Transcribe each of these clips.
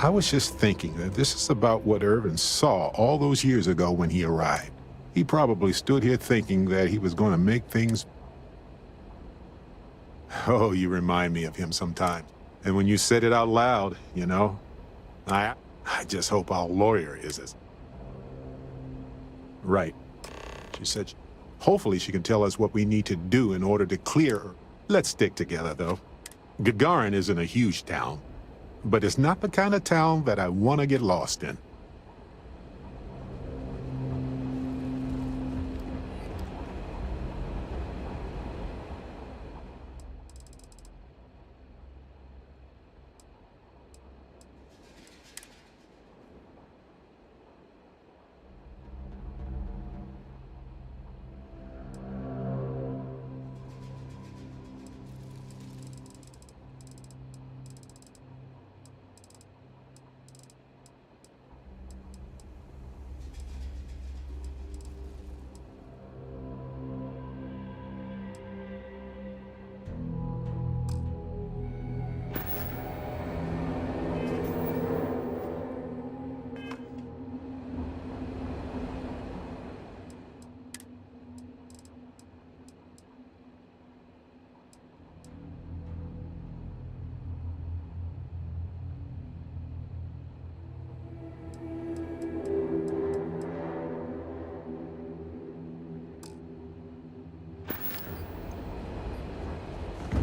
I was just thinking that this is about what Irvin saw all those years ago when he arrived. He probably stood here thinking that he was going to make things... Oh, you remind me of him sometimes. And when you said it out loud, you know, I just hope our lawyer is as... Right. She said, hopefully she can tell us what we need to do in order to clear her. Let's stick together, though. Gagarin isn't a huge town, but it's not the kind of town that I want to get lost in.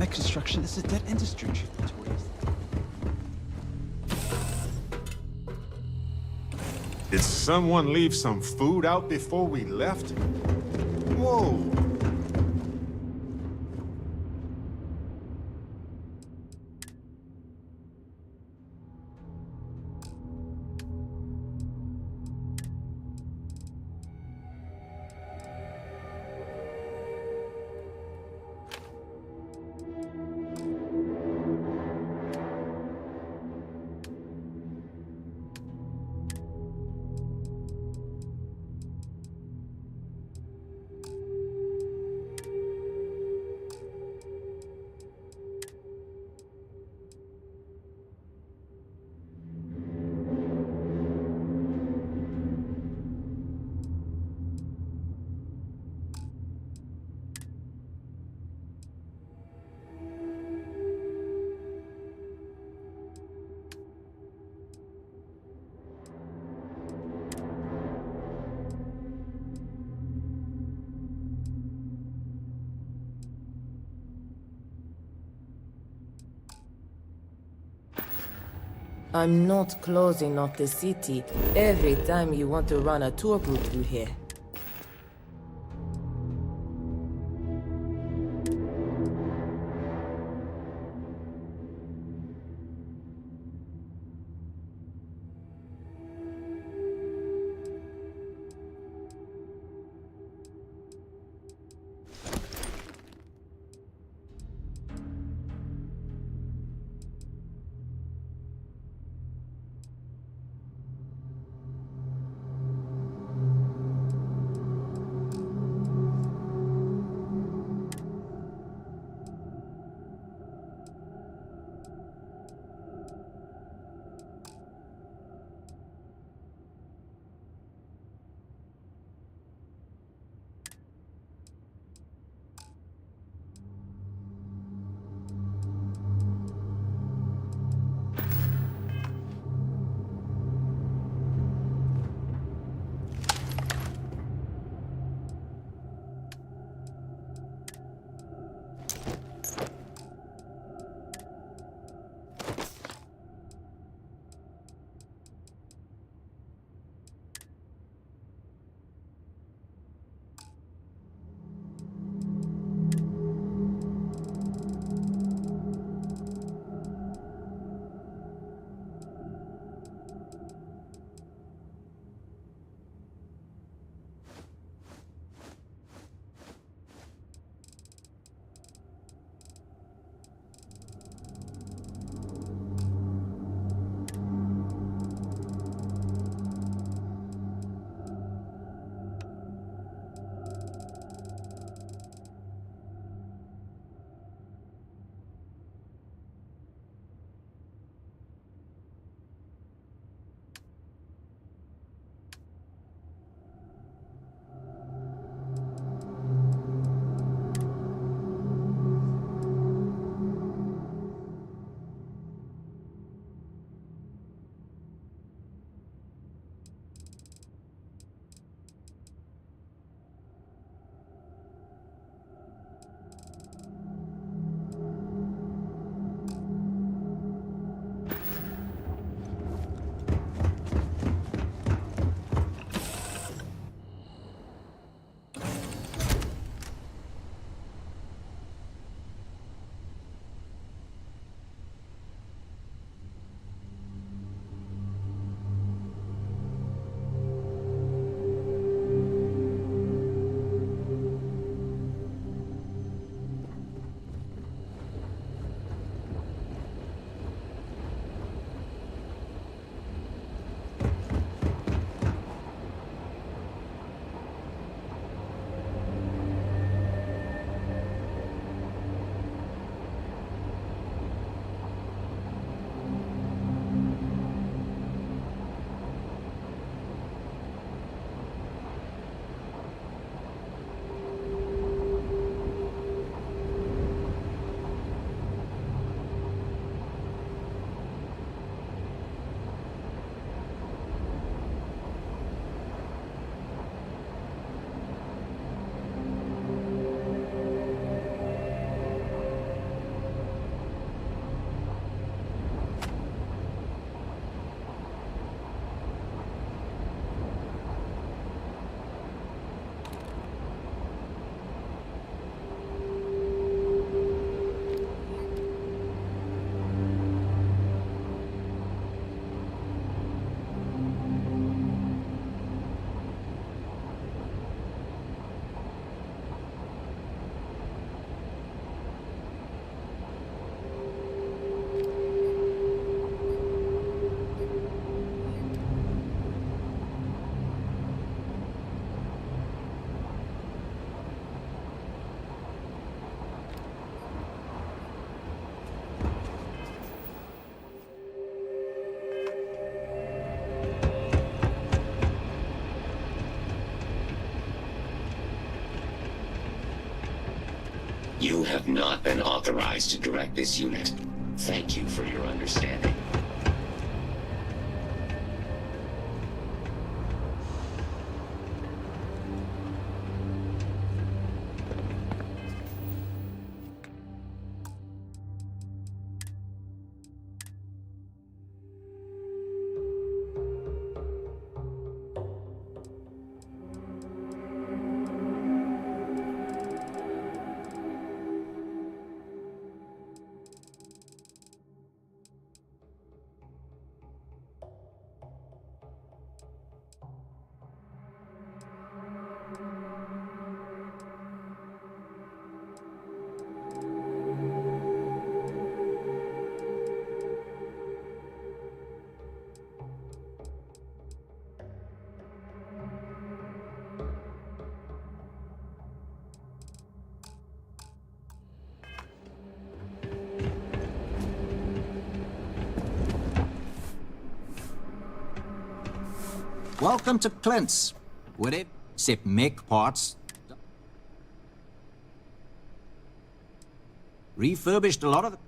Tech construction is a dead industry. Did someone leave some food out before we left? Whoa! I'm not closing off the city every time you want to run a tour group through here. You have not been authorized to direct this unit. Thank you for your understanding. Welcome to Clint's. Would it except make parts? Refurbished a lot of the...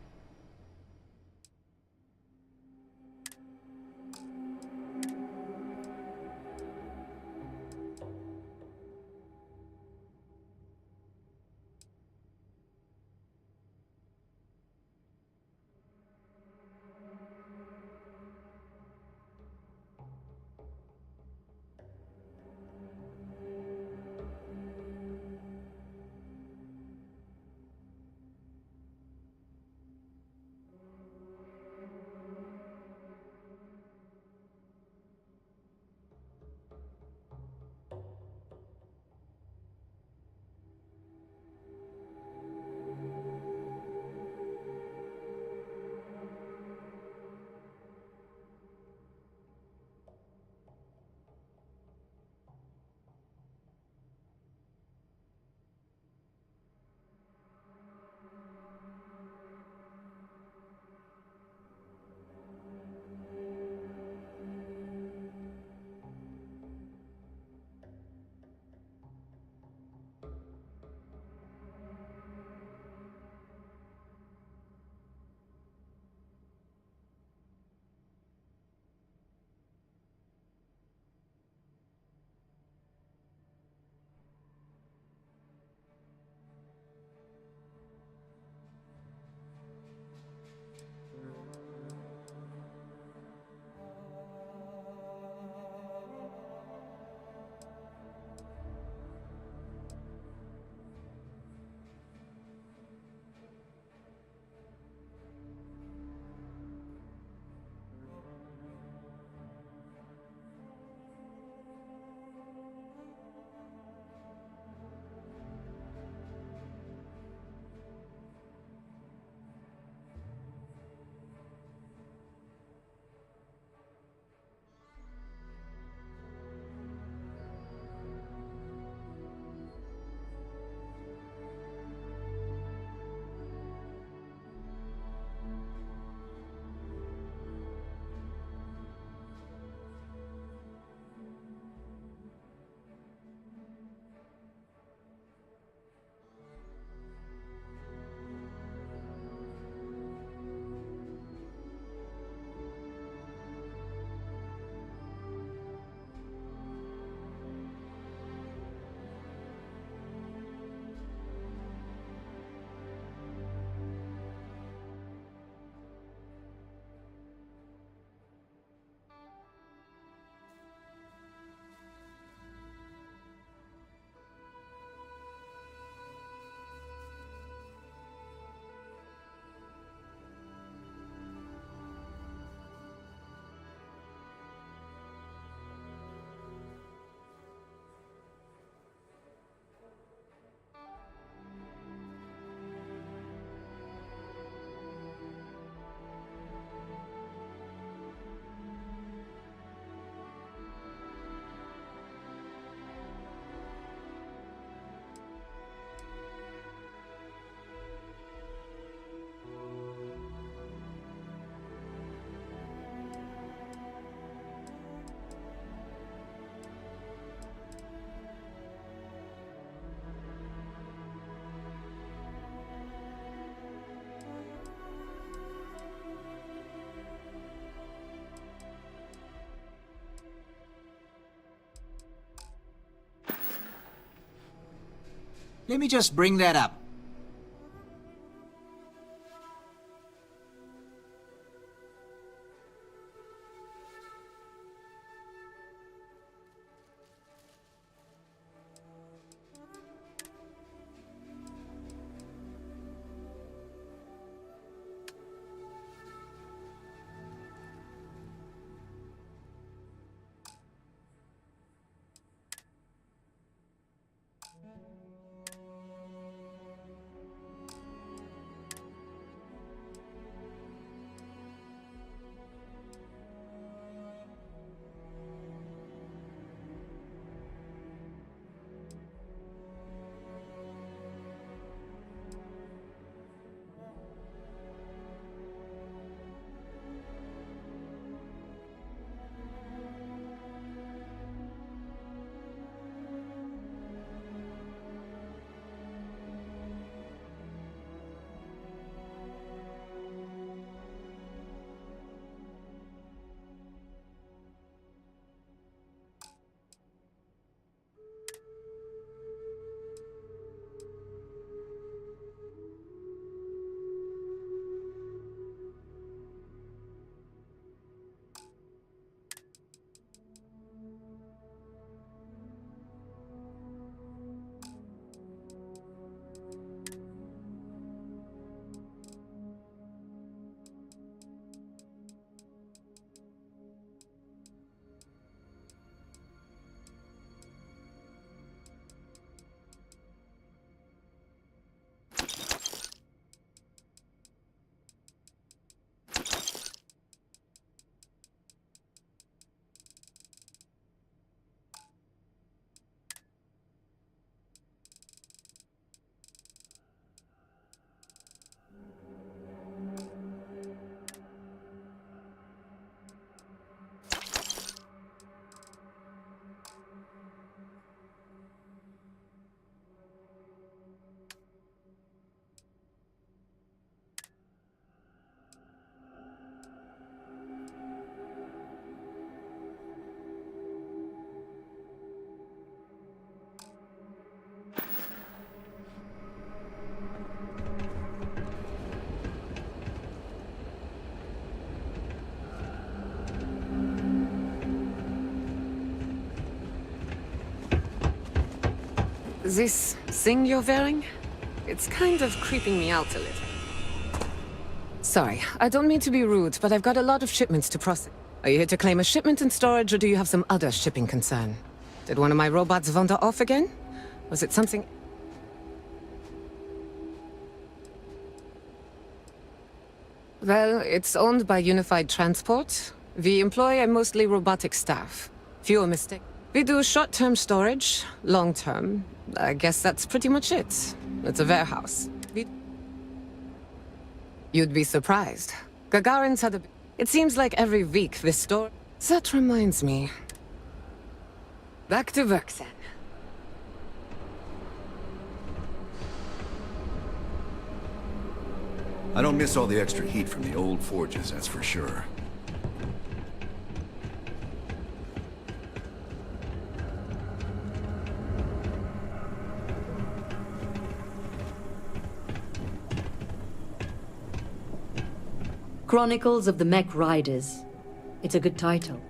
Let me just bring that up. This thing you're wearing? It's kind of creeping me out a little. Sorry, I don't mean to be rude, but I've got a lot of shipments to process. Are you here to claim a shipment in storage, or do you have some other shipping concern? Did one of my robots wander off again? Was it something... Well, it's owned by Unified Transport. We employ a mostly robotic staff. Fewer mistakes. We do short-term storage, long-term. I guess that's pretty much it. It's a warehouse. You'd be surprised. Gagarin's had a... It seems like every week this store... That reminds me. Back to work, then. I don't miss all the extra heat from the old forges, that's for sure. Chronicles of the Mech Riders. It's a good title.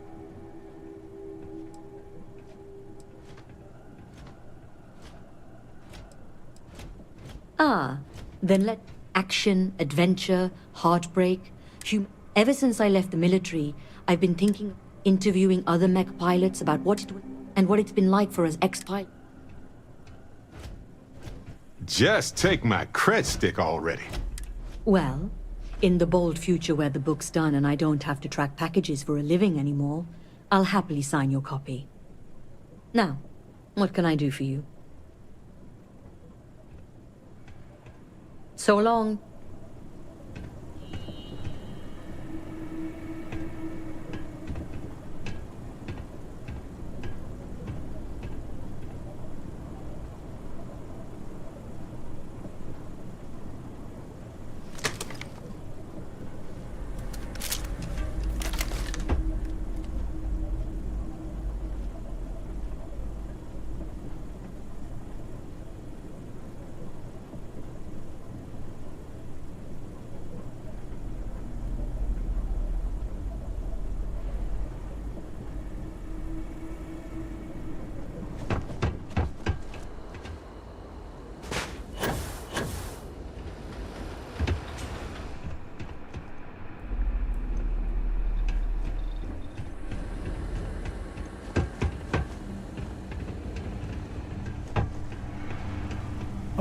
Ah, then let action, adventure, heartbreak, Ever since I left the military, I've been thinking, interviewing other mech pilots about what it's been like for us ex-pilots. Just take my cred stick already. Well, in the bold future where the book's done and I don't have to track packages for a living anymore, I'll happily sign your copy. Now, what can I do for you? So long.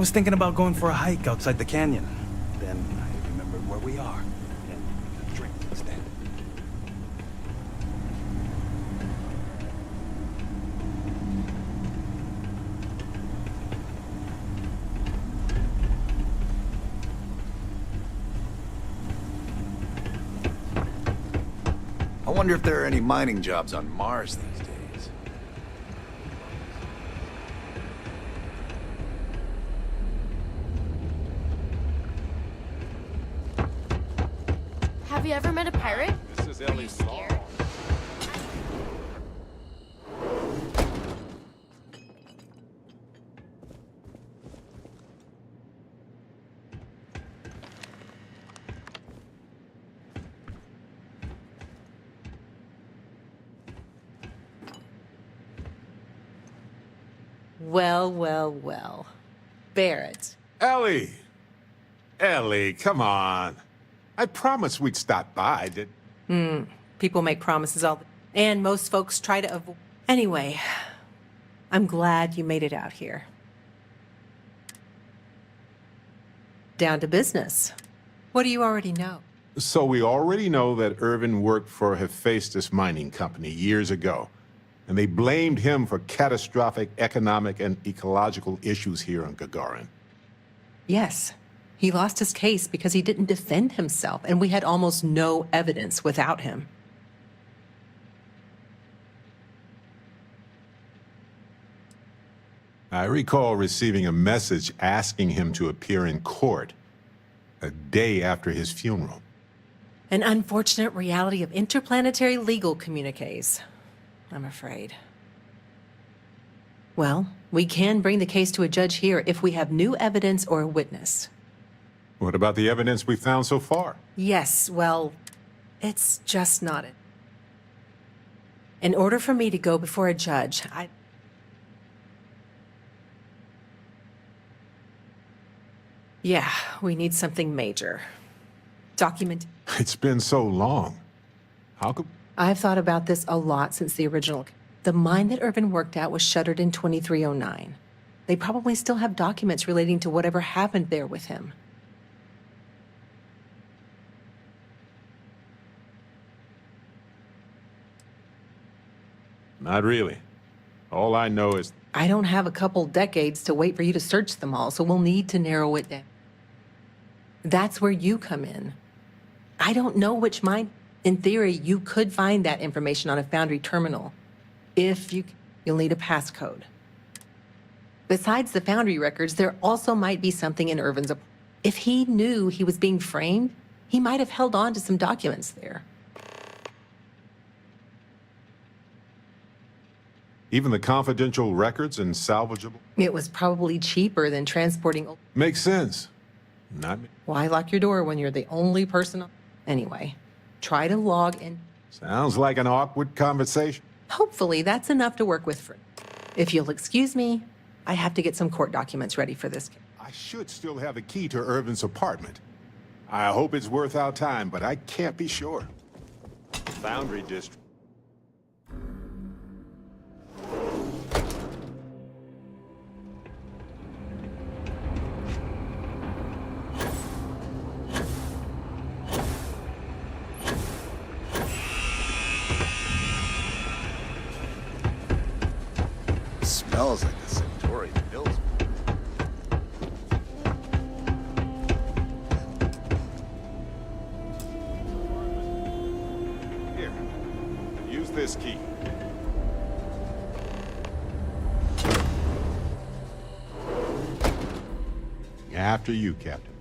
I was thinking about going for a hike outside the canyon. Then I remembered where we are, and a drink instead. I wonder if there are any mining jobs on Mars these days. Have you ever met a pirate? This is Are you scared? Well, well, well. Barrett. Ellie! Ellie, come on. I promised we'd stop by. People make promises all the and most folks try to avoid. Anyway, I'm glad you made it out here. Down to business. What do you already know? So we already know that Irvin worked for Hephaestus Mining Company years ago, and they blamed him for catastrophic economic and ecological issues here on Gagarin. Yes. He lost his case because he didn't defend himself, and we had almost no evidence without him. I recall receiving a message asking him to appear in court a day after his funeral. An unfortunate reality of interplanetary legal communiques, I'm afraid. Well, we can bring the case to a judge here if we have new evidence or a witness. What about the evidence we found so far? Yes, well, it's just not it. In order for me to go before a judge, Yeah, we need something major. Document. It's been so long. How could... I've thought about this a lot since the original. The mine that Irvin worked at was shuttered in 2309. They probably still have documents relating to whatever happened there with him. Not really. All I know is... I don't have a couple decades to wait for you to search them all, so we'll need to narrow it down. That's where you come in. I don't know which mine. In theory, you could find that information on a Foundry terminal. You'll need a passcode. Besides the Foundry records, there also might be something in Irvin's. If he knew he was being framed, he might have held on to some documents there. Even the confidential records and salvageable... It was probably cheaper than transporting. Makes sense. Not me. Why lock your door when you're the only person? Anyway, try to log in. Sounds like an awkward conversation. Hopefully, that's enough to work with. If you'll excuse me, I have to get some court documents ready for this. I should still have a key to Irvin's apartment. I hope it's worth our time, but I can't be sure. Foundry District. Smells like the Centauri Hills. Here, use this key. After you, Captain.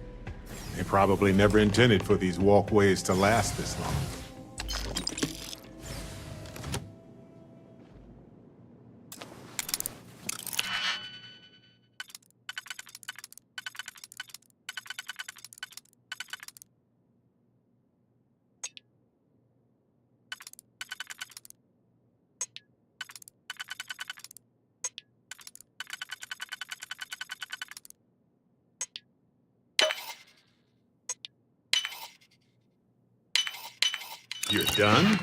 They probably never intended for these walkways to last this long. You're done?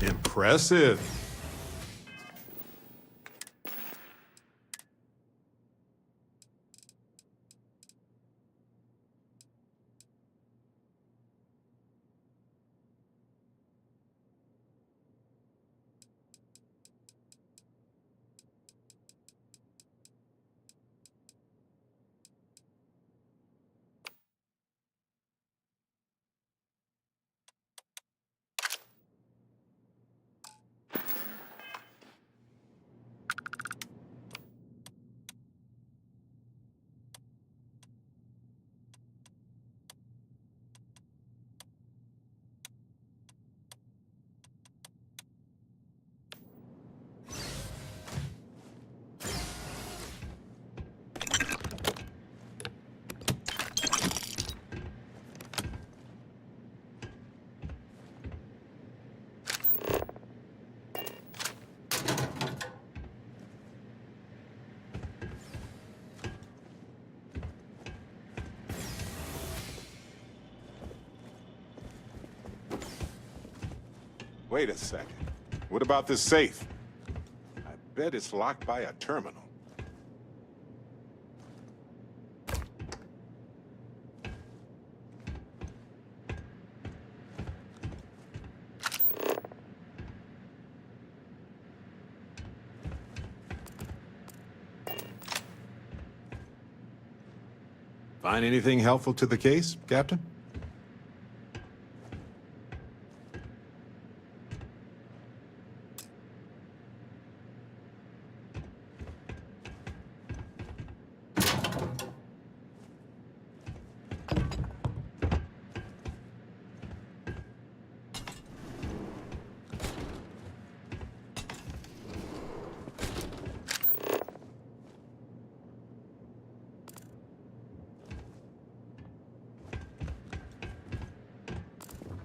Impressive. Wait a second. What about this safe? I bet it's locked by a terminal. Find anything helpful to the case, Captain?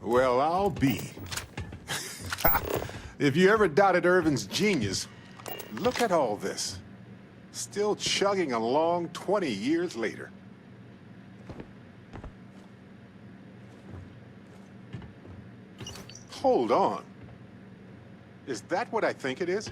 Well, I'll be. If you ever doubted Irvin's genius, look at all this. Still chugging along 20 years later. Hold on. Is that what I think it is?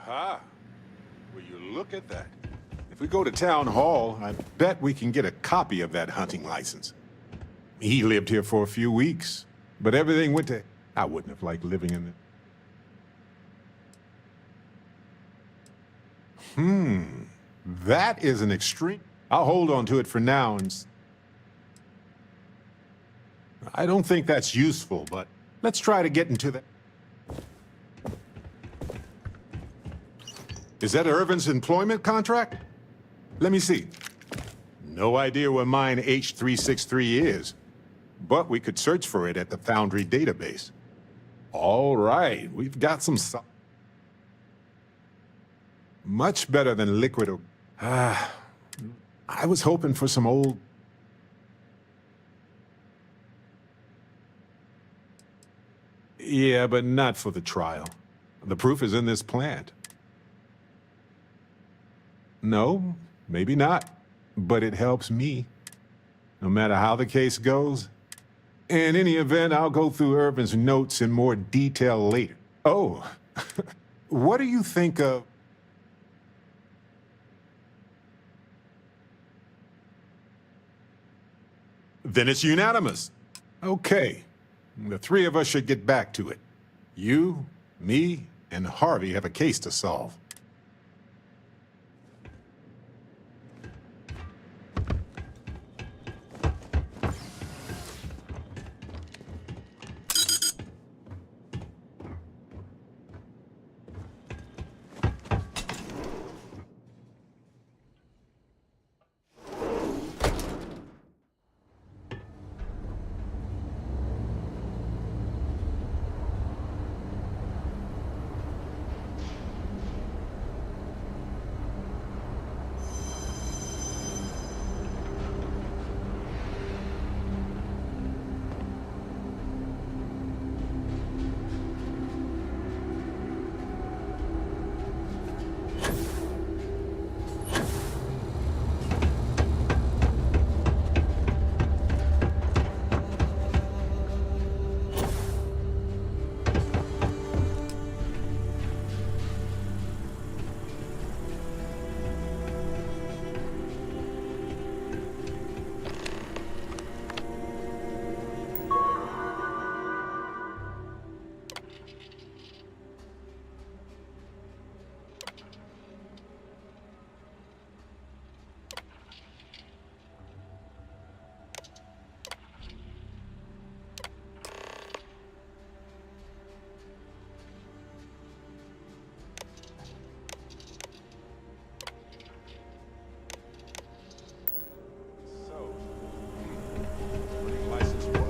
Aha! Will you look at that? If we go to town hall, I bet we can get a copy of that hunting license. He lived here for a few weeks, but everything went to... I wouldn't have liked living in the... That is an extreme... I'll hold on to it for now and... I don't think that's useful, but let's try to get into that. Is that Irvin's employment contract? Let me see. No idea where mine H363 is, but we could search for it at the Foundry database. All right, we've got some... Much better than liquid or... I was hoping for some old... Yeah, but not for the trial. The proof is in this plant. No, maybe not, but it helps me. No matter how the case goes. In any event, I'll go through Irvin's notes in more detail later. Oh, what do you think of... Then it's unanimous. Okay, the three of us should get back to it. You, me, and Harvey have a case to solve.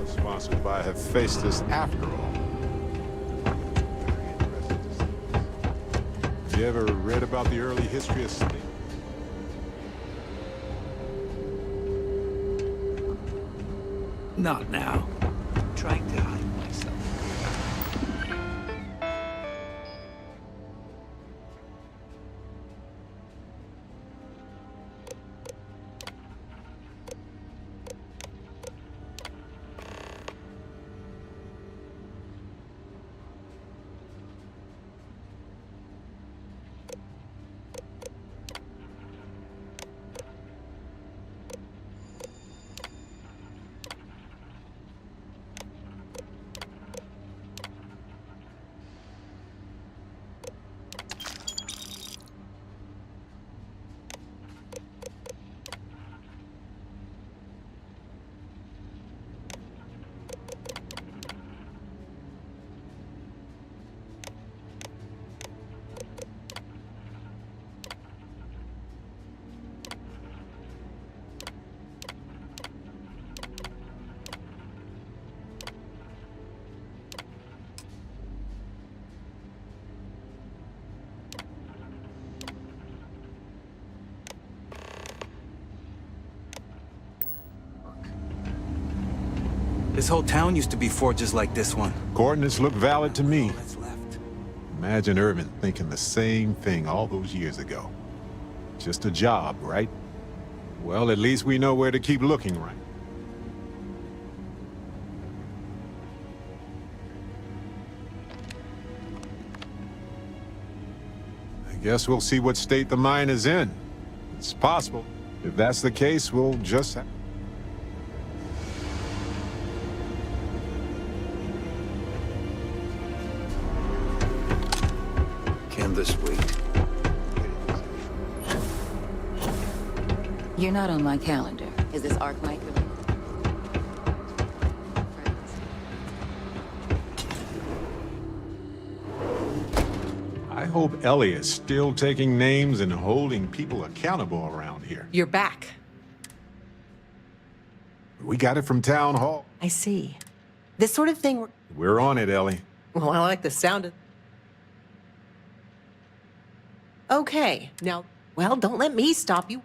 Sponsored by Hephaestus after all. Have you ever read about the early history of Spain? Not now. I'm trying to hide myself. This whole town used to be forges like this one. Coordinates look valid to me. All that's left. Imagine Irvin thinking the same thing all those years ago. Just a job, right? Well, at least we know where to keep looking, right? Guess we'll see what state the mine is in. It's possible. If that's the case, we'll just have... Can this wait? You're not on my calendar. Is this arc mic? I hope Ellie is still taking names and holding people accountable around here. You're back. We got it from Town Hall. I see. This sort of thing... We're on it, Ellie. Well, I like the sound of... Okay, now... Well, don't let me stop you.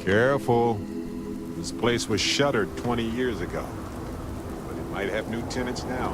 Careful. This place was shuttered 20 years ago. But it might have new tenants now.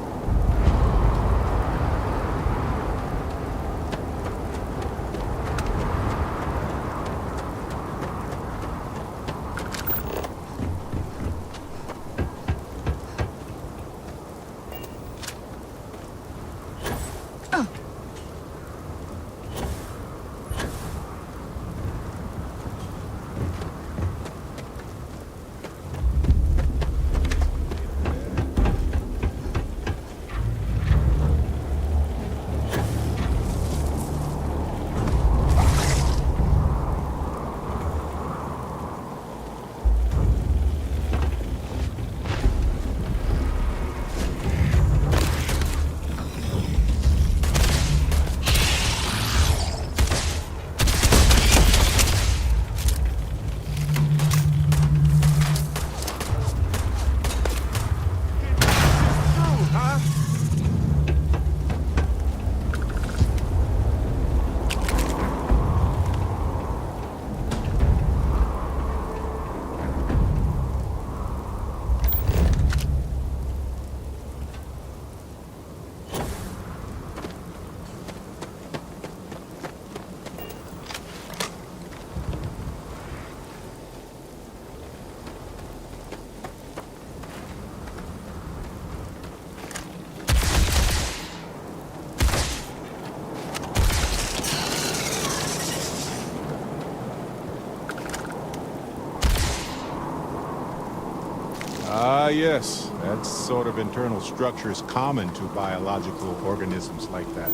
Ah, yes. That sort of internal structure is common to biological organisms like that.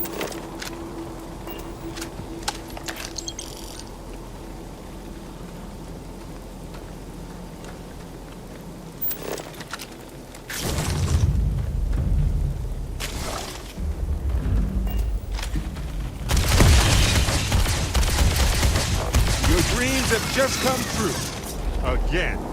Your dreams have just come true. Again.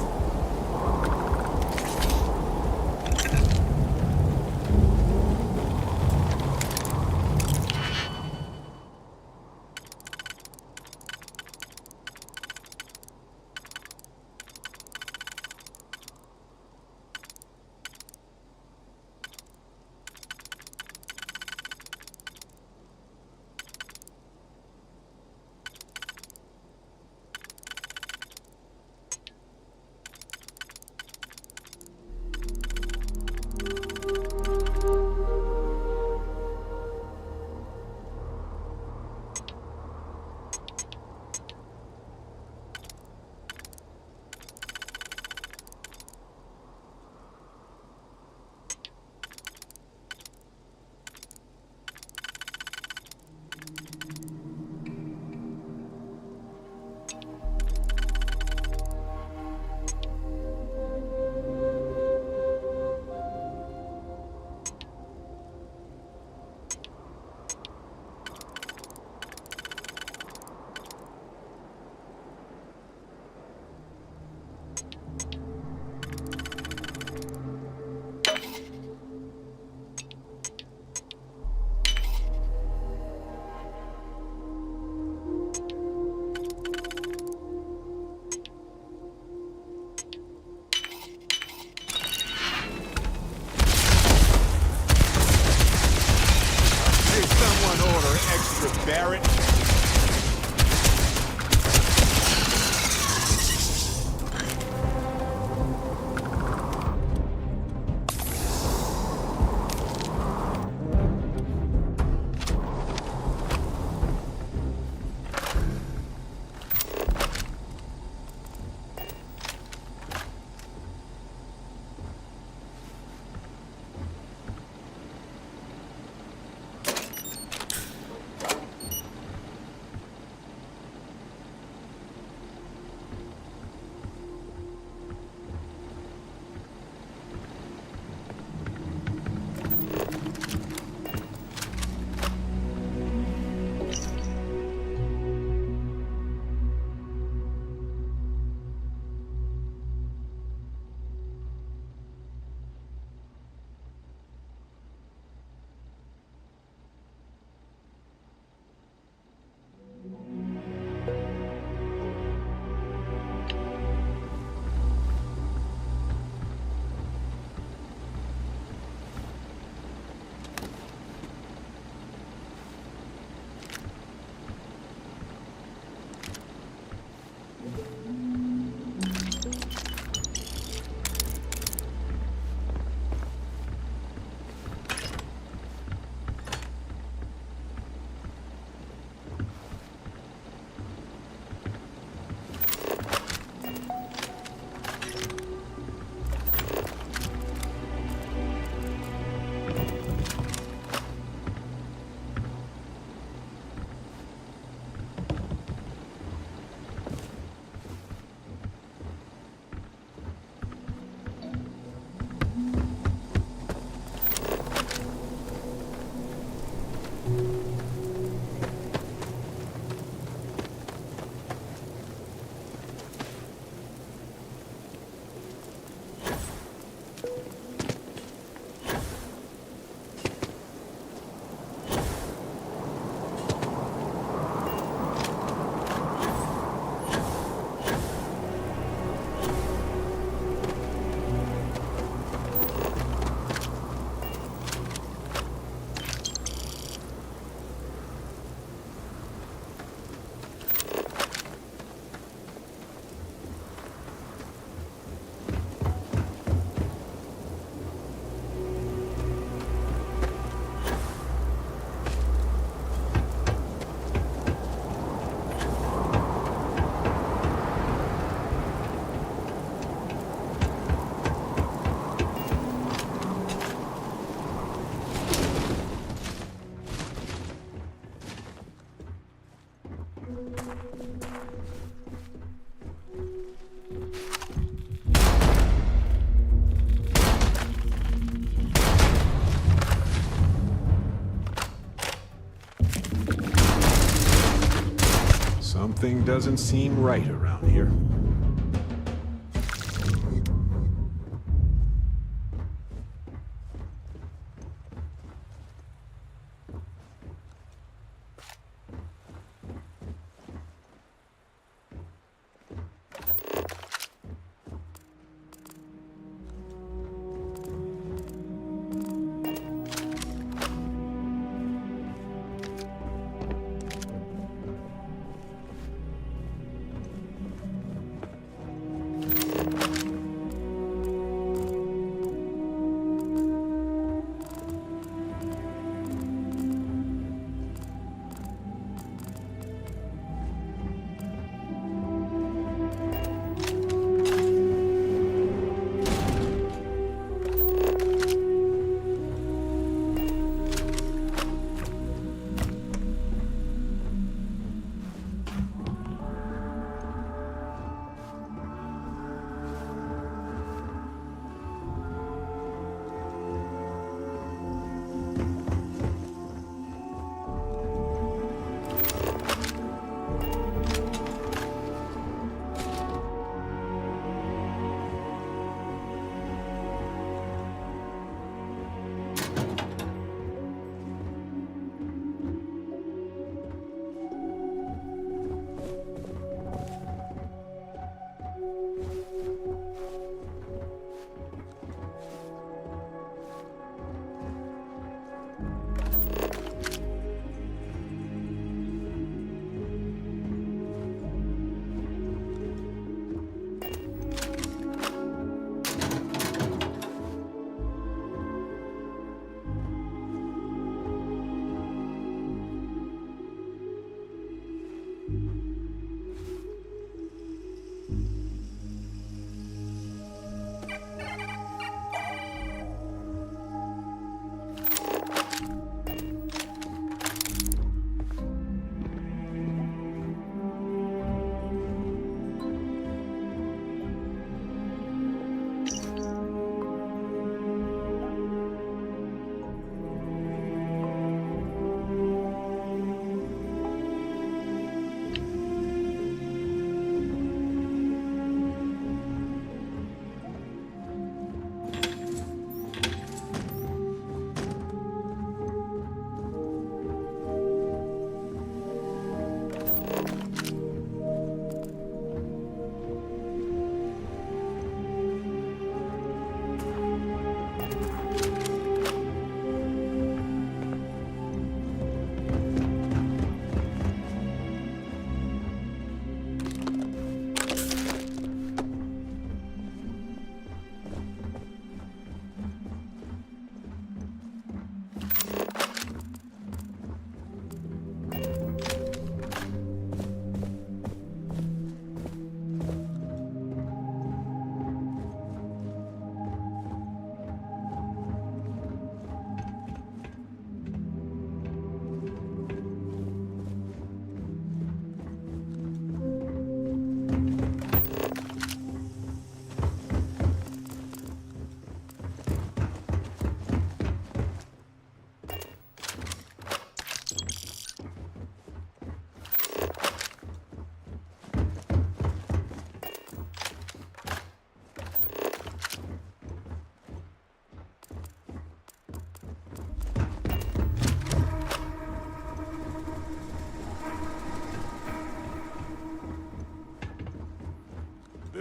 Something doesn't seem right around here.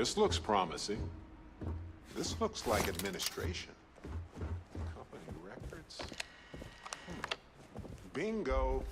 This looks promising. This looks like administration. Company records. Bingo.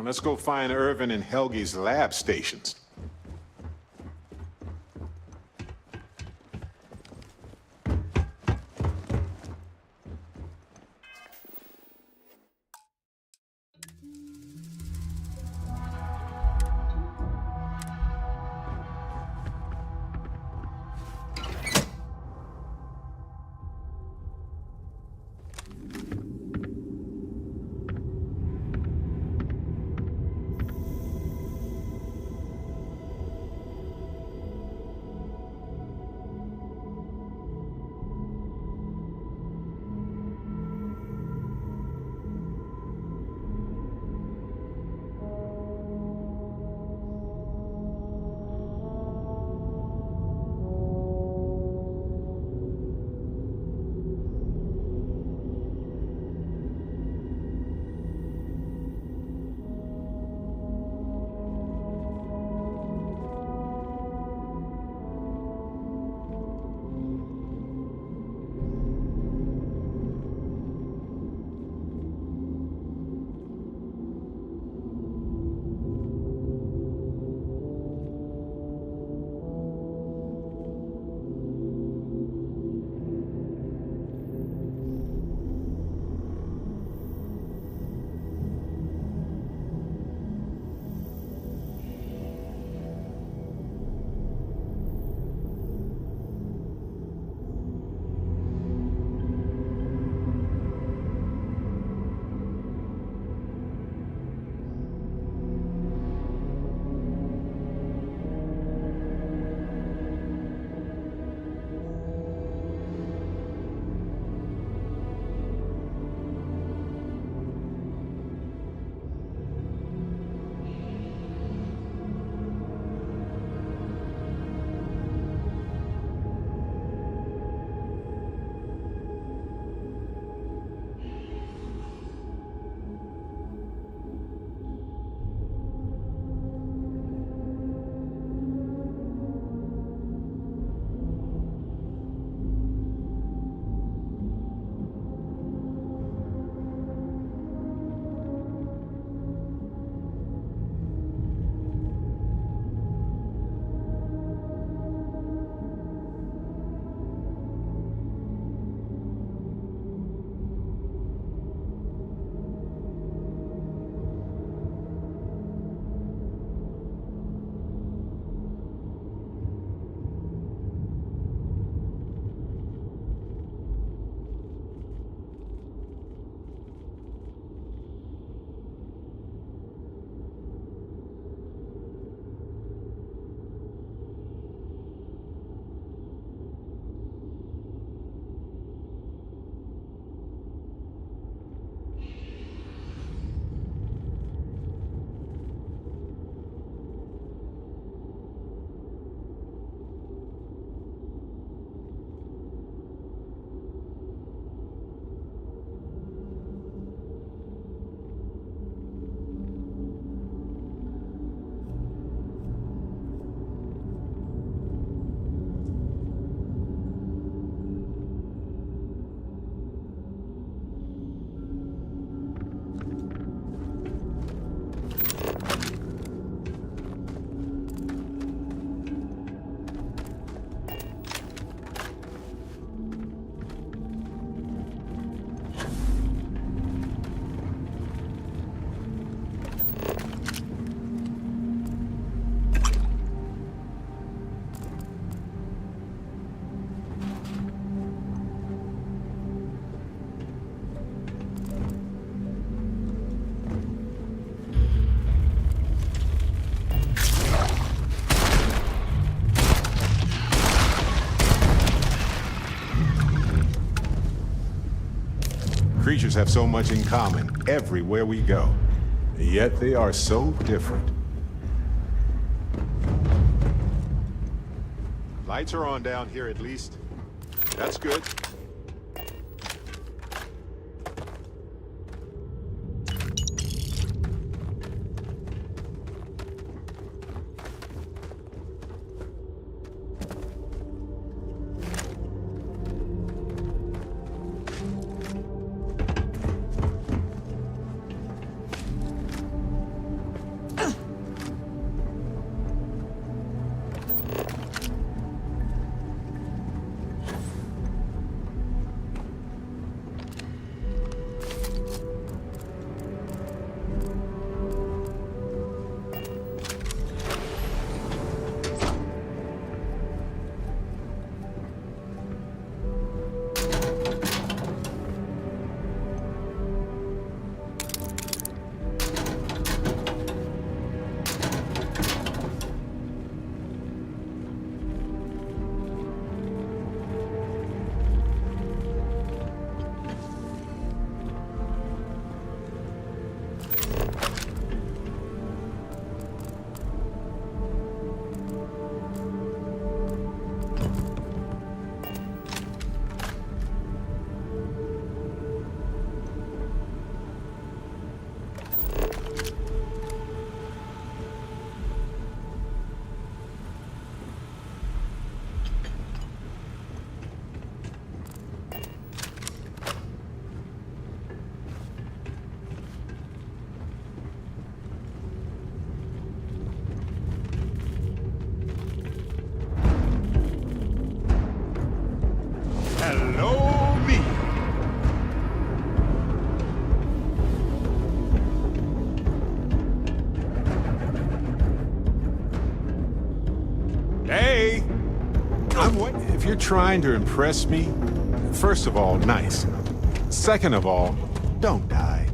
let's go find Irvin and Helgi's lab stations. Creatures have so much in common everywhere we go, yet they are so different. Lights are on down here at least. That's good. If you're trying to impress me, first of all, nice. Second of all, don't die.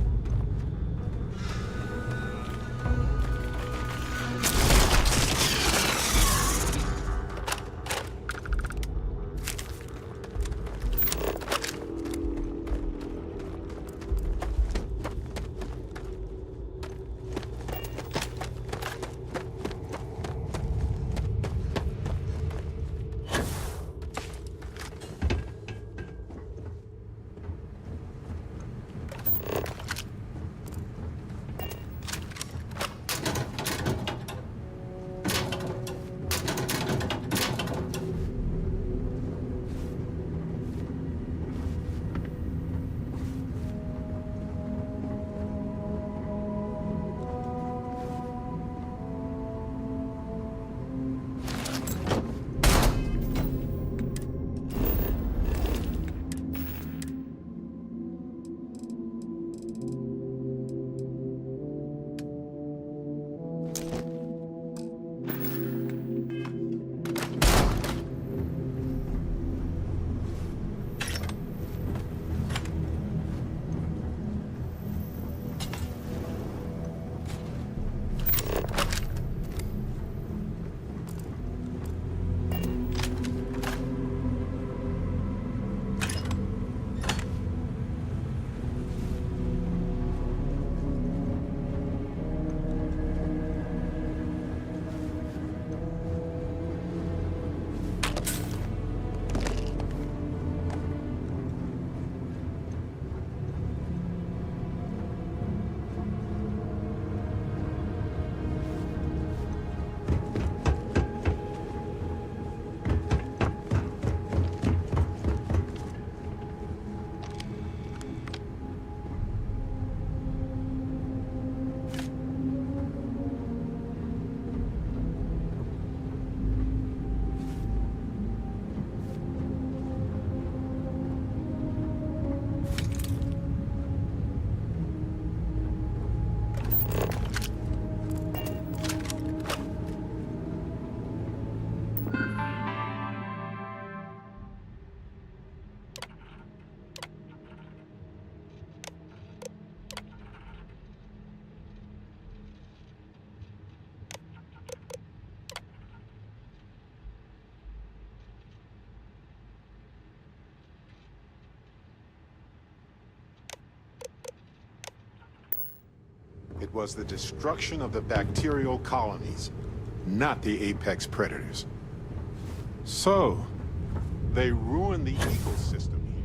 It was the destruction of the bacterial colonies, not the apex predators. So, they ruined the ecosystem here.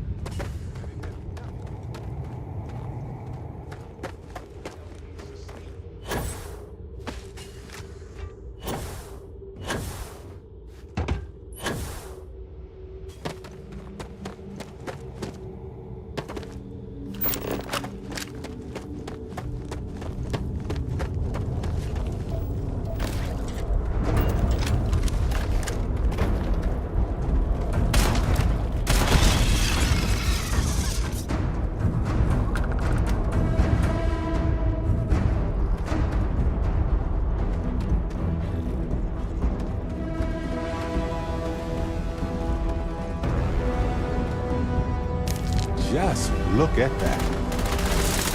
Just look at that.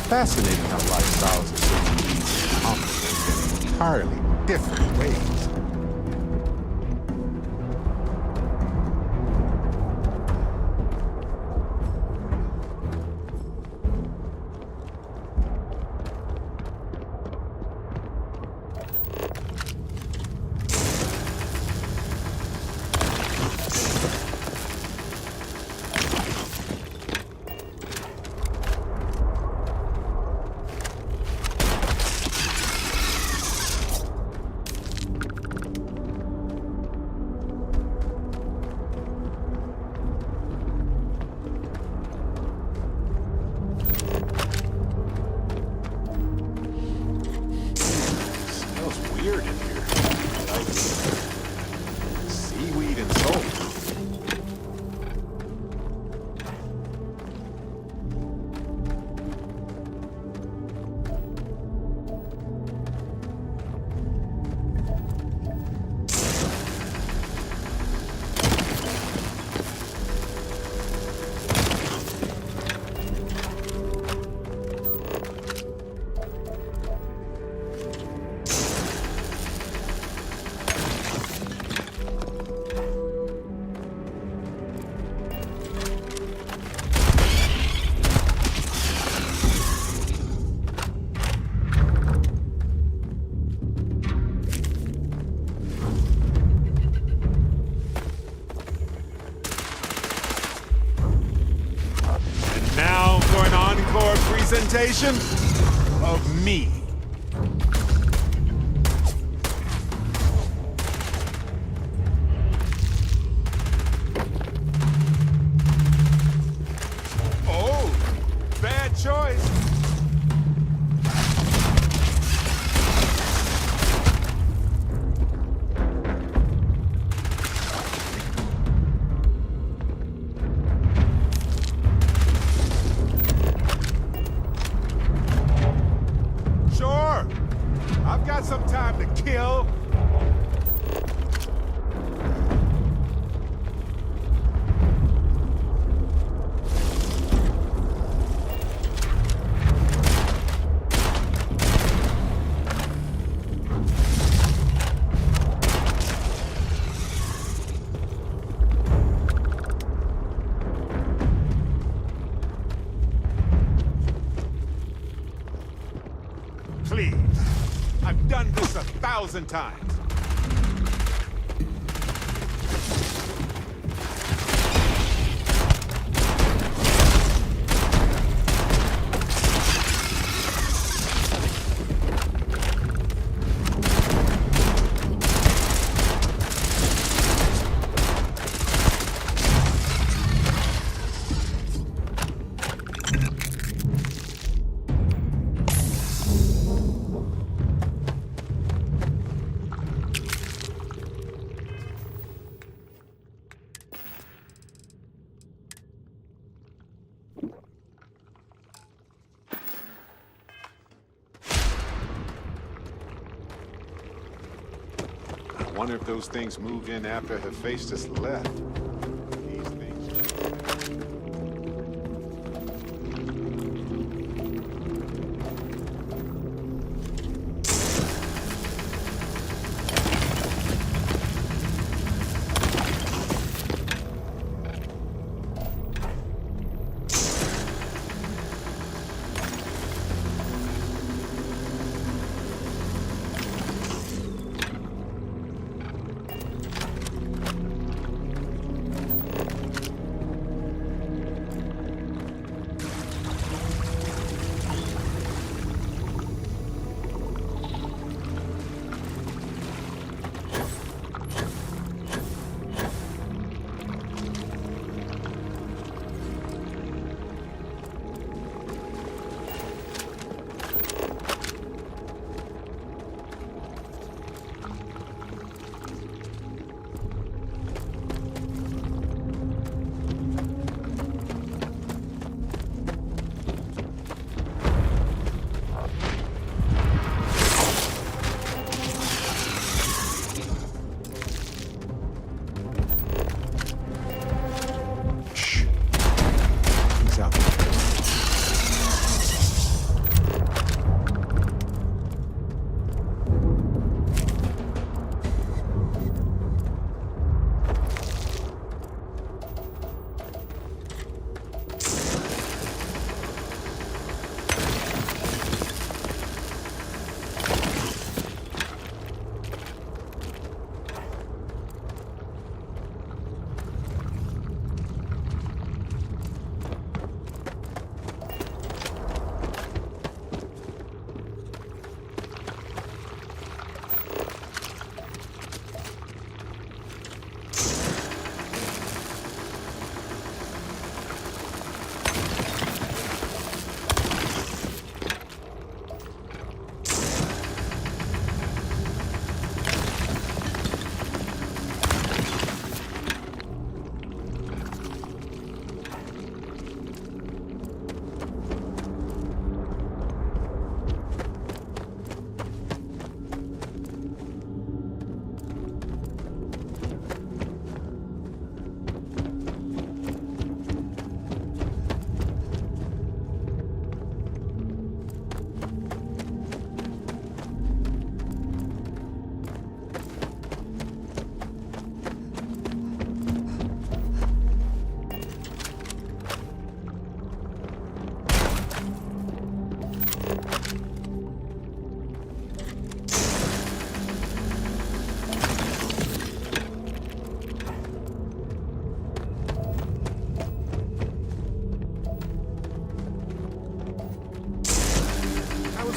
Fascinating how lifestyles are so complex in entirely different ways. representation of me. Oh, bad choice. Sure, I've got some time to kill. Please. I've done this 1,000 times. I wonder if those things moved in after Hephaestus left. These things.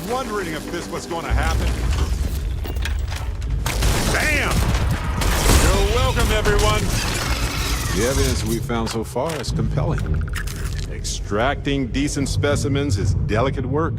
wondering if this was going to happen. Bam! You're welcome, everyone. The evidence we found so far is compelling. Extracting decent specimens is delicate work.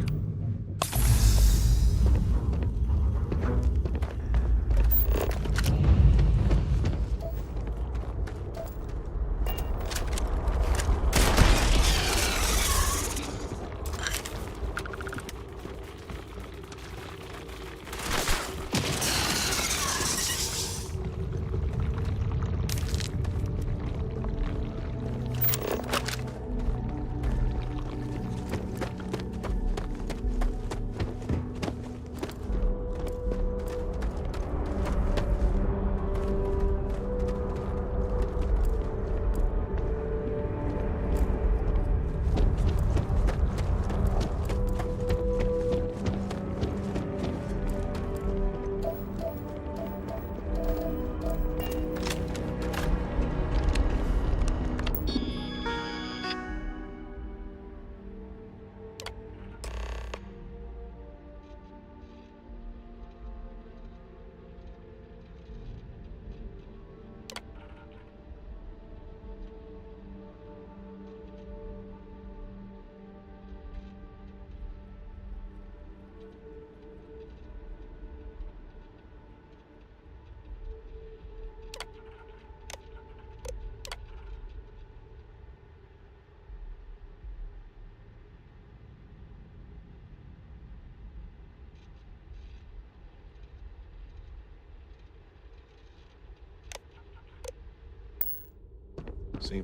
See?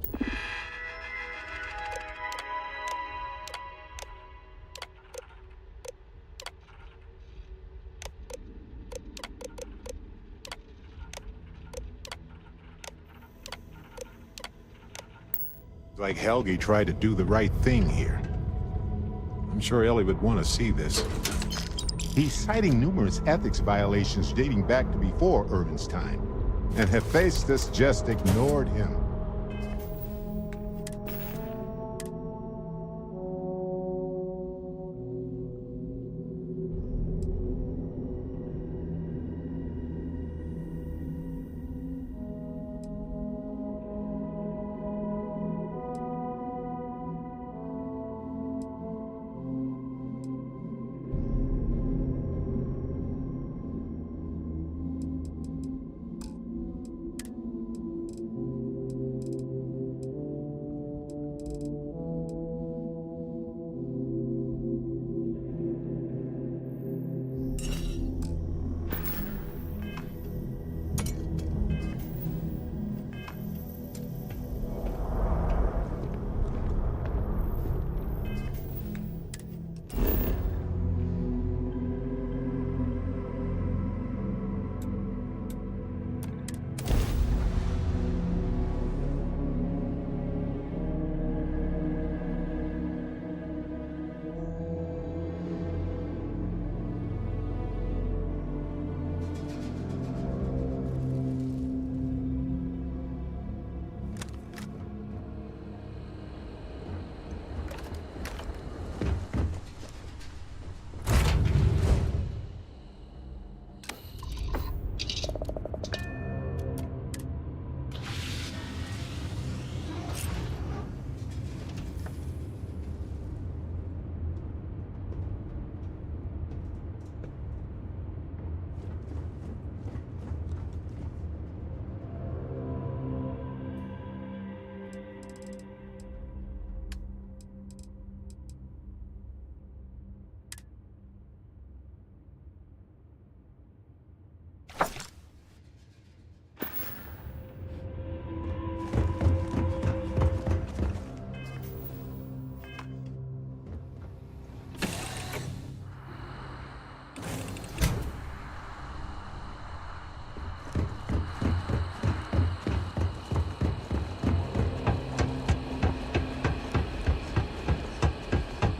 Like Helgi tried to do the right thing here. I'm sure Ellie would want to see this. He's citing numerous ethics violations dating back to before Irvin's time, and Hephaestus just ignored him.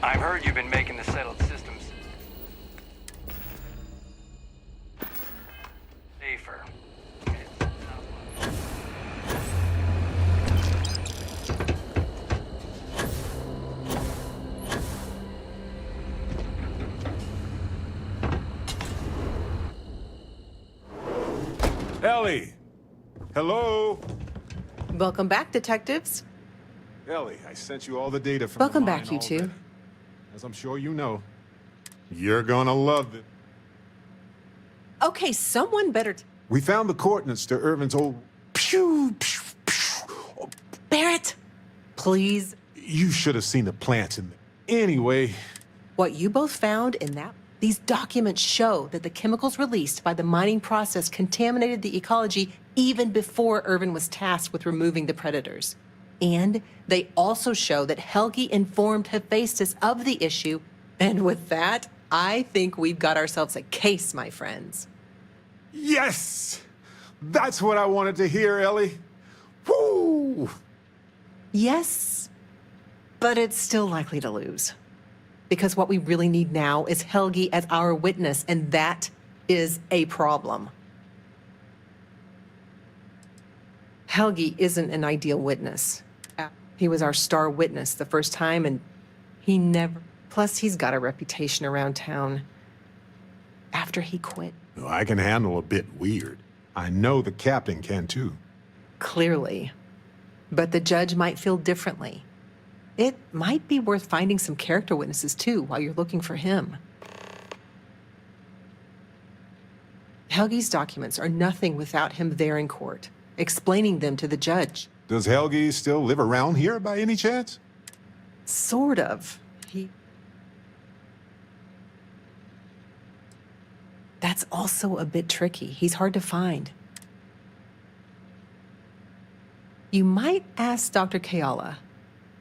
I've heard you've been making the settled systems safer. Ellie! Hello? Welcome back, detectives. Ellie, I sent you all the data from Welcome the back, mine you two. already. As I'm sure you know, you're gonna love it. Okay, someone better. We found the coordinates to Irvin's old... Pew, pew, pew. Barrett, please. You should have seen the plants in there. Anyway, What you both found in that. These documents show that the chemicals released by the mining process contaminated the ecology even before Irvin was tasked with removing the predators. And they also show that Helgi informed Hephaestus of the issue. And with that, I think we've got ourselves a case, my friends. yes! That's what I wanted to hear, Ellie. Woo! Yes, but it's still likely to lose. Because what we really need now is Helgi as our witness, and that is a problem. Helgi isn't an ideal witness. He was our star witness the first time, and he never... Plus, he's got a reputation around town after he quit. Well, I can handle a bit weird. I know the captain can too. Clearly. But the judge might feel differently. It might be worth finding some character witnesses too while you're looking for him. Helgi's documents are nothing without him there in court, explaining them to the judge. Does Helgi still live around here by any chance? Sort of. That's also a bit tricky. He's hard to find. You might ask Dr. Kayala.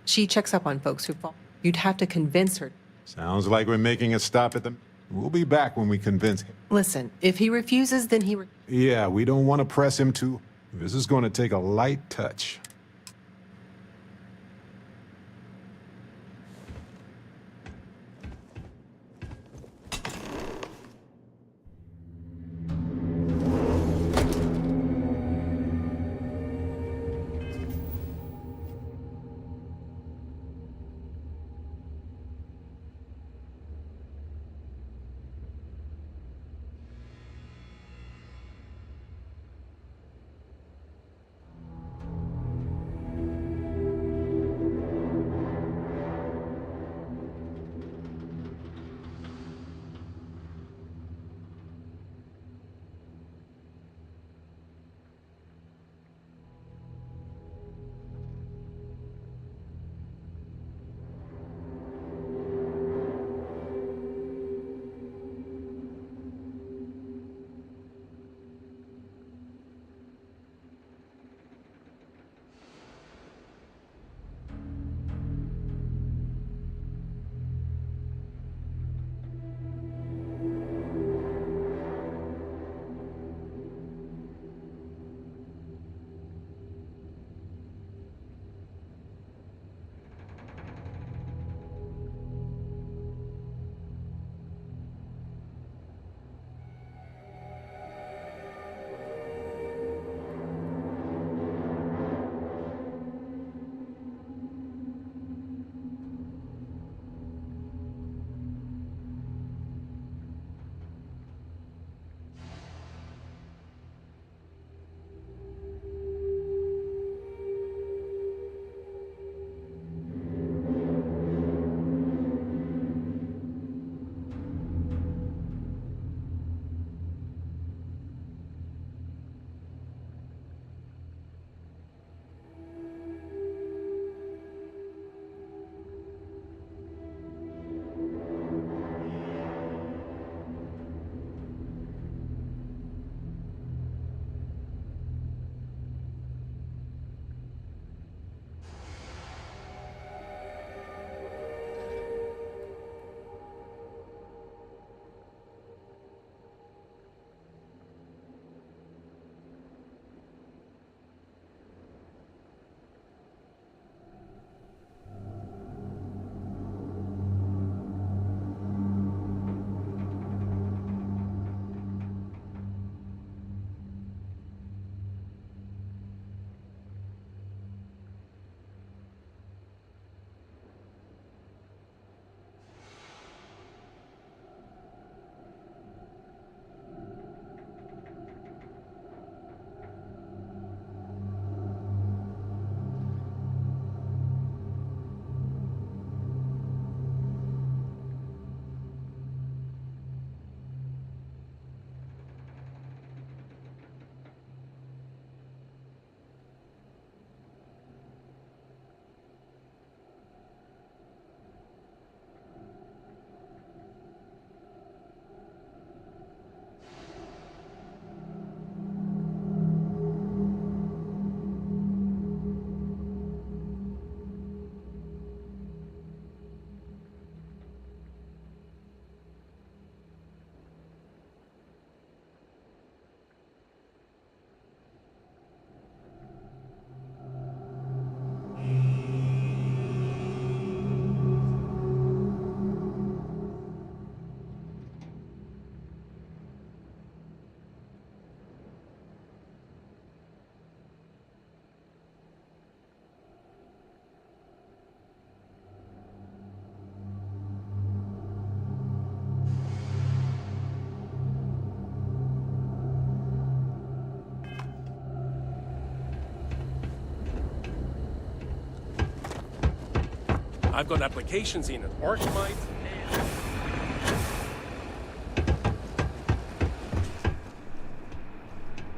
She checks up on folks who fall. You'd have to convince her. Sounds like we're making a stop at the... We'll be back when we convince him. Listen, if he refuses, then he... Yeah, we don't want to press him too. This is going to take a light touch. I've got applications in at Arcmite.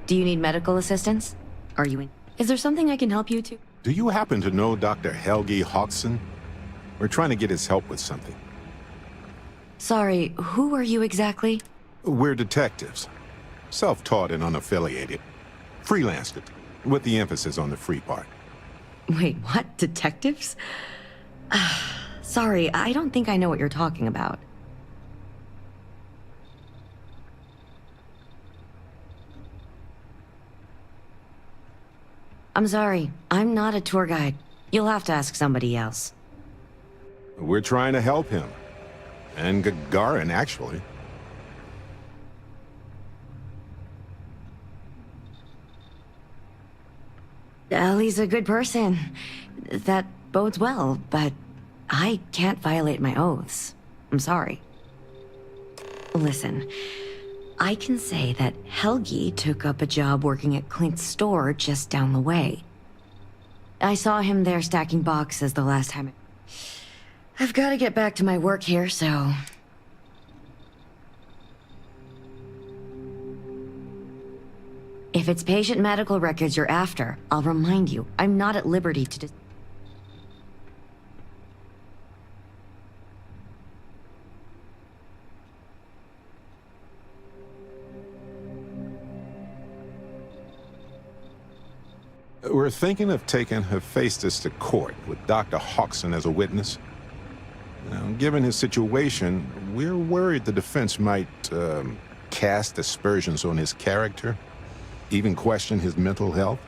Do you need medical assistance? Are you in? Is there something I can help you to? Do you happen to know Dr. Helgi Hodgson? We're trying to get his help with something. Sorry, who are you exactly? We're detectives. Self-taught and unaffiliated. Freelanced, with the emphasis on the free part. Wait, what? Detectives? Sorry, I don't think I know what you're talking about. I'm sorry, I'm not a tour guide. You'll have to ask somebody else. We're trying to help him. And Gagarin, actually. Ellie's a good person. That bodes well, but I can't violate my oaths. I'm sorry. Listen, I can say that Helgi took up a job working at Clint's store just down the way. I saw him there stacking boxes the last time. I've got to get back to my work here, so... If it's patient medical records you're after, I'll remind you, I'm not at liberty to... We're thinking of taking Hephaestus to court with Dr. Hodgson as a witness. Now, given his situation, we're worried the defense might cast aspersions on his character, even question his mental health.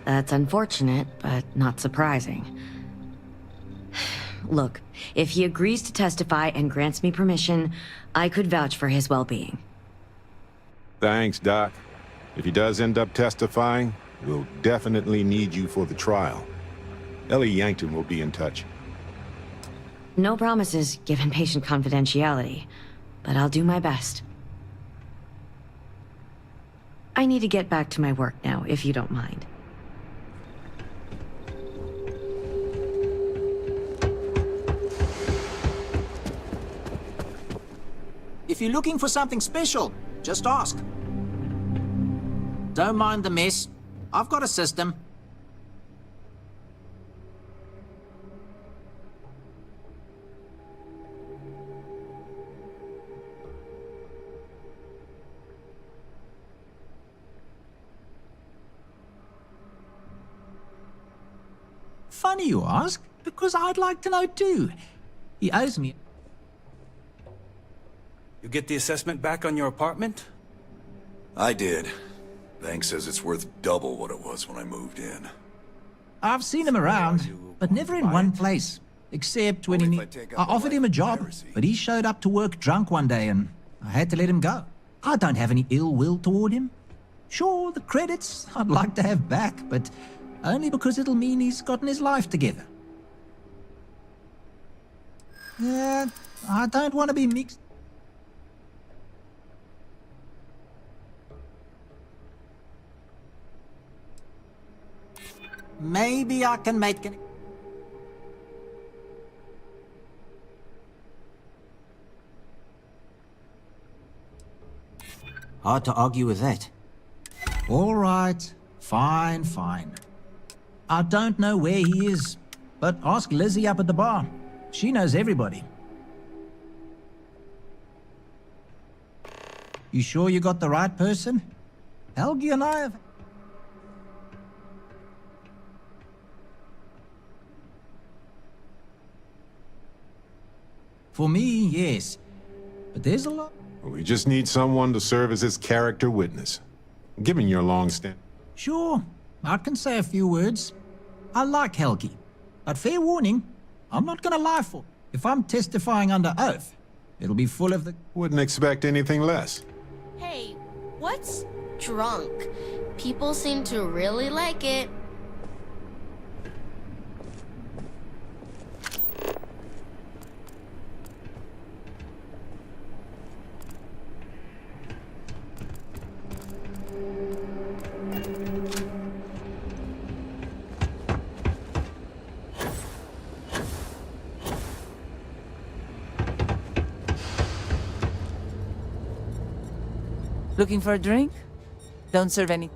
That's unfortunate, but not surprising. Look, if he agrees to testify and grants me permission, I could vouch for his well-being. Thanks, Doc. If he does end up testifying, we'll definitely need you for the trial. Ellie Yankton will be in touch. No promises, given patient confidentiality, but I'll do my best. I need to get back to my work now, if you don't mind. If you're looking for something special, just ask. Don't mind the mess. I've got a system. Funny you ask, because I'd like to know too. He owes me. You get the assessment back on your apartment? I did. Bank says it's worth double what it was when I moved in. I've seen him around, but never in one place. Except when Only he... if I take up I a offered him a life of job, piracy. but he showed up to work drunk one day and I had to let him go. I don't have any ill will toward him. Sure, the credits I'd like to have back, but only because it'll mean he's gotten his life together. Yeah, I don't want to be mixed. Maybe I can make an... Hard to argue with that. All right. Fine, fine. I don't know where he is, but ask Lizzie up at the bar. She knows everybody. You sure you got the right person? Helgi and I have... For me, yes. But there's a lot... We just need someone to serve as his character witness. Given your long stand... Sure, I can say a few words. I like Helgi. But fair warning, I'm not gonna lie for... If I'm testifying under oath, it'll be full of the... Wouldn't expect anything less. Hey, what's drunk? People seem to really like it. Looking for a drink? Don't serve any.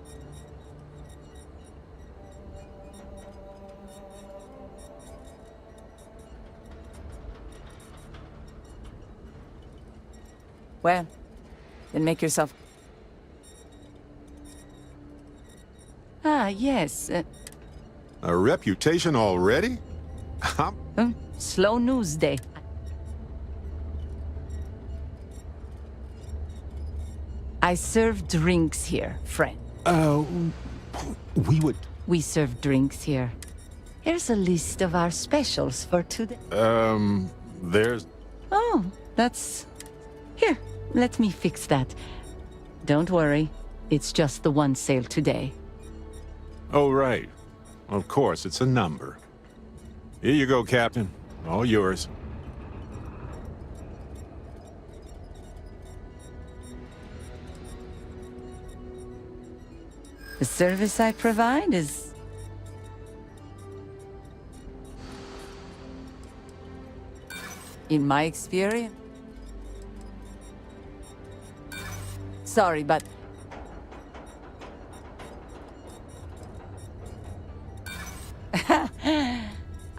Well, then make yourself... Ah, yes. A reputation already? Slow news day. I serve drinks here, friend. We would... We serve drinks here. Here's a list of our specials for today. There's... Oh, that's... Here, let me fix that. Don't worry, it's just the one sale today. Oh, right. Of course, it's a number. Here you go, Captain. All yours. The service I provide is... In my experience... Sorry, but...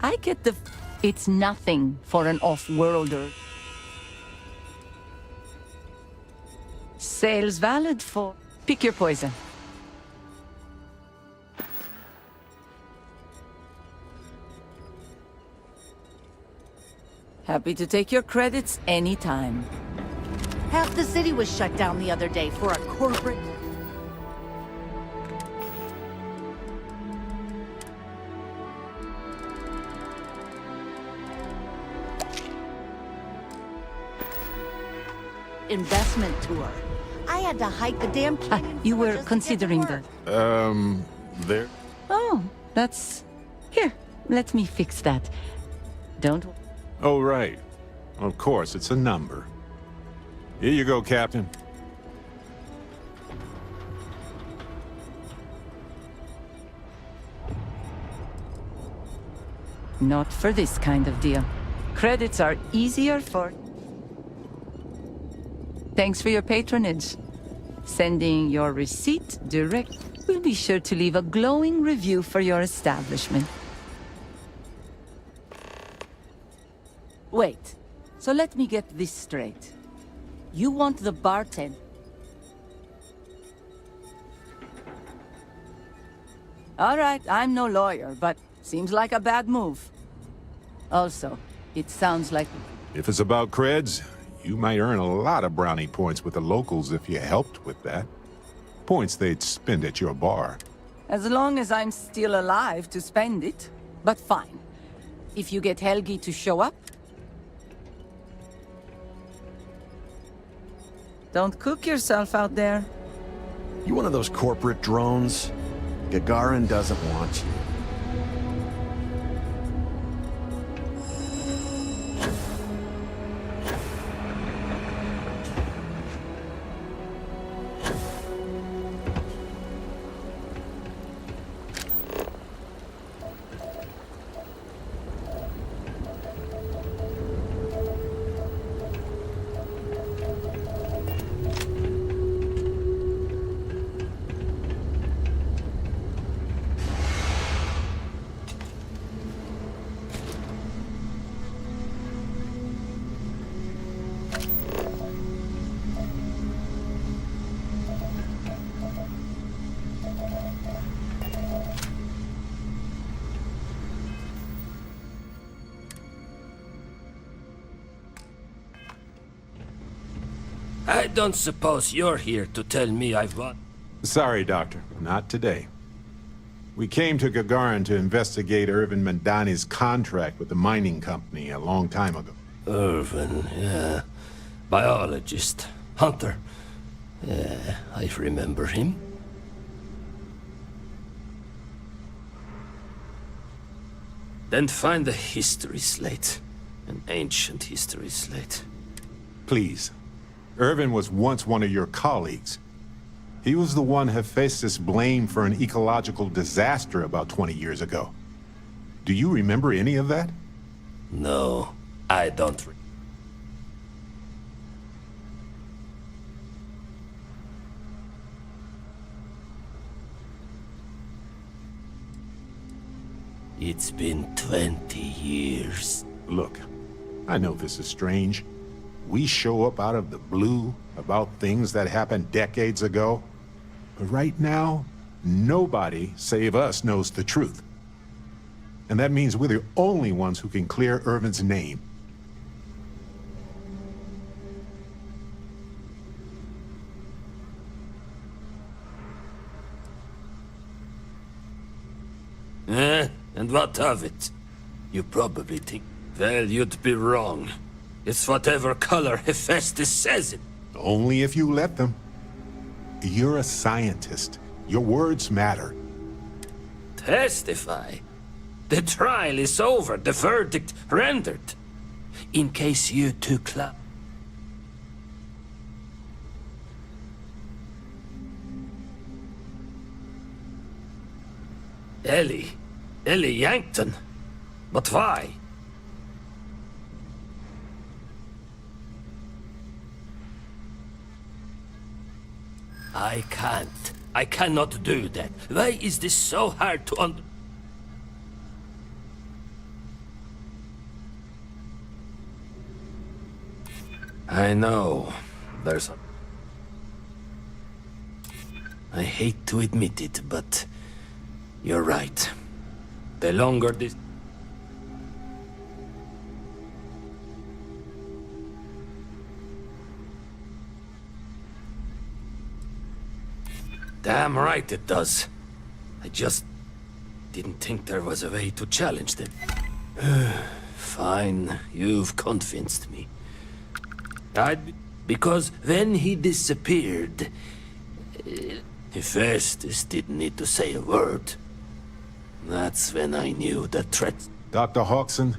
I get the... It's nothing for an off-worlder. Sales valid for... Pick your poison. Happy to take your credits anytime. Half the city was shut down the other day for a corporate... investment tour. I had to hike the damn canyon. You were just to get to considering work. the... There... Oh, that's... Here, let me fix that. Don't... Oh, right. Of course, it's a number. Here you go, Captain. Not for this kind of deal. Credits are easier for... Thanks for your patronage. Sending your receipt direct. We'll be sure to leave a glowing review for your establishment. Wait, so let me get this straight. You want the bartender? All right, I'm no lawyer, but seems like a bad move. Also, it sounds like... If it's about creds, you might earn a lot of brownie points with the locals if you helped with that. Points they'd spend at your bar. As long as I'm still alive to spend it. But fine. If you get Helgi to show up... Don't cook yourself out there. You one of those corporate drones? Gagarin doesn't want you. I don't suppose you're here to tell me I've won. Sorry, Doctor. Not today. We came to Gagarin to investigate Irvin Mandani's contract with the mining company a long time ago. Irvin, yeah. Biologist. Hunter. Yeah, I remember him. Then find the history slate. An ancient history slate. Please. Irvin was once one of your colleagues. He was the one Hephaestus blamed for an ecological disaster about 20 years ago. Do you remember any of that? No, I don't. It's been 20 years. Look, I know this is strange. We show up out of the blue about things that happened decades ago. But right now, nobody save us knows the truth. And that means we're the only ones who can clear Irvin's name. And what of it? You probably think, well, you'd be wrong. It's whatever color Hephaestus says it. Only if you let them. You're a scientist. Your words matter. Testify. The trial is over, the verdict rendered. In case you two clap. Ellie Yankton? But why? I can't. I cannot do that. Why is this so hard to I know. There's a... I hate to admit it, but you're right. The longer this... Damn right it does. I just didn't think there was a way to challenge them. Fine, you've convinced me. Because when he disappeared, Hephaestus didn't need to say a word. That's when I knew the threat. Dr. Hawkson,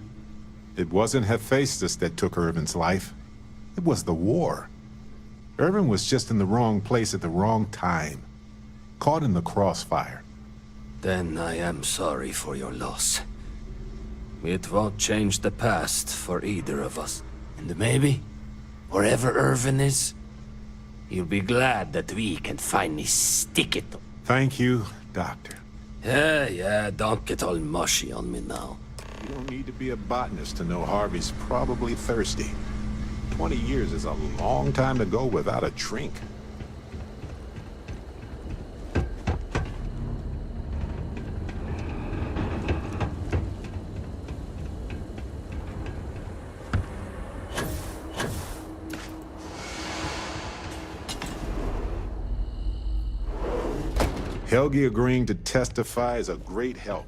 it wasn't Hephaestus that took Irvin's life. It was the war. Irvin was just in the wrong place at the wrong time. Caught in the crossfire. Then I am sorry for your loss. It won't change the past for either of us. And maybe, wherever Irvin is, you'll be glad that we can finally stick it. Thank you, Doctor. Yeah, don't get all mushy on me now. You don't need to be a botanist to know Harvey's probably thirsty. 20 years is a long time to go without a drink. Helgi agreeing to testify is a great help.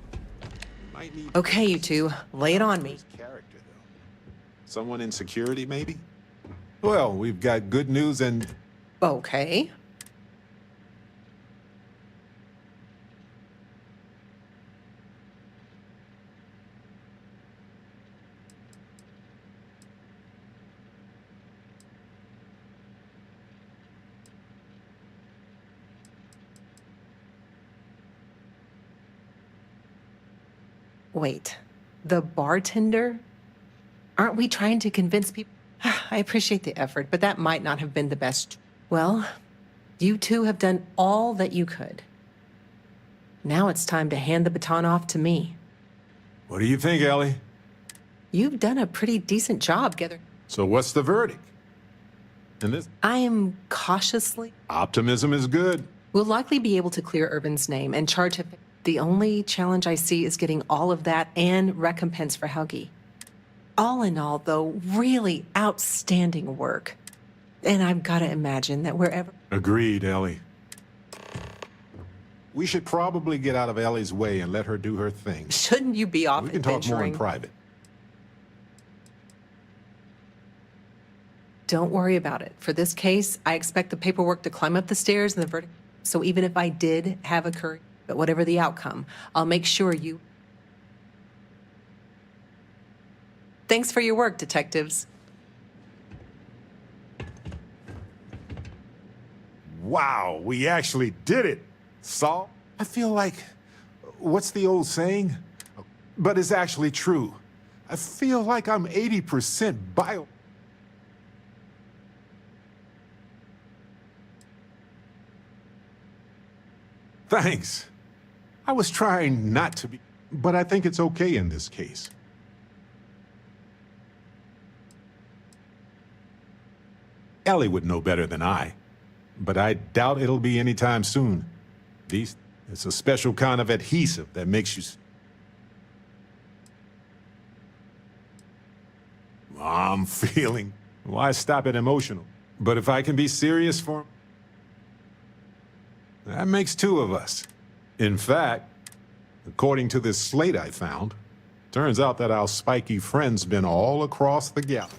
Okay, you two, lay it on me. Character, though. Someone in security, maybe? Well, we've got good news and... Okay. Wait, the bartender? Aren't we trying to convince people? I appreciate the effort, but that might not have been the best. Well, you two have done all that you could. Now it's time to hand the baton off to me. What do you think, Ellie? You've done a pretty decent job gathering. So what's the verdict? And this... I am cautiously... Optimism is good. We'll likely be able to clear Irvin's name and charge him. The only challenge I see is getting all of that and recompense for Helgi. All in all, though, really outstanding work. And I've got to imagine that wherever... Agreed, Ellie. We should probably get out of Ellie's way and let her do her thing. Shouldn't you be off We can talk more in adventuring? private. Don't worry about it. For this case, I expect the paperwork to climb up the stairs and the verdict. So even if I did have a curry, but whatever the outcome, I'll make sure you... Thanks for your work, detectives. Wow, we actually did it, Saul. I feel like, what's the old saying? But it's actually true. I feel like I'm 80% bio... Thanks. I was trying not to be... but I think it's okay in this case. Ellie would know better than I, but I doubt it'll be anytime soon. It's a special kind of adhesive that makes you... I'm feeling... Why stop it emotional? But if I can be serious for him, that makes two of us. In fact, according to this slate I found, turns out that our spiky friend's been all across the galaxy.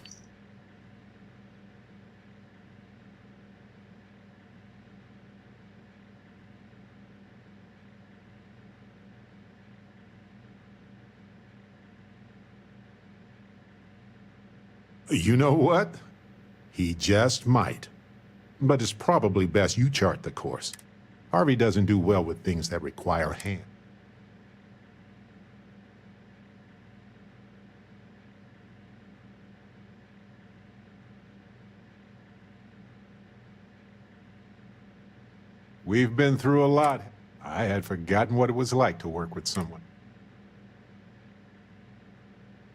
You know what? He just might. But it's probably best you chart the course. Harvey doesn't do well with things that require hand. We've been through a lot. I had forgotten what it was like to work with someone.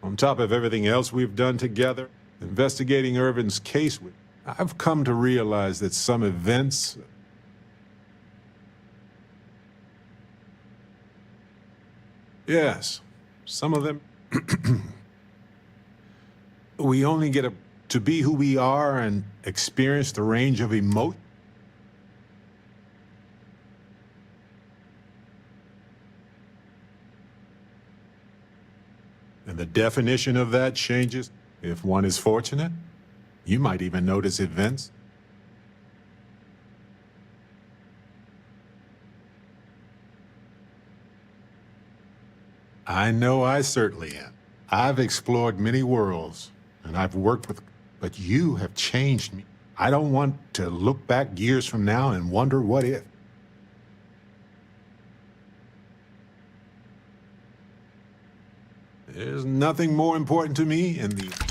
On top of everything else we've done together, investigating Irvin's case, I've come to realize that some events... Yes, some of them... we only get to be who we are and experience the range of emotion. And the definition of that changes if one is fortunate. You might even notice events. I know I certainly am. I've explored many worlds, and I've worked with... But you have changed me. I don't want to look back years from now and wonder what if. There's nothing more important to me in the...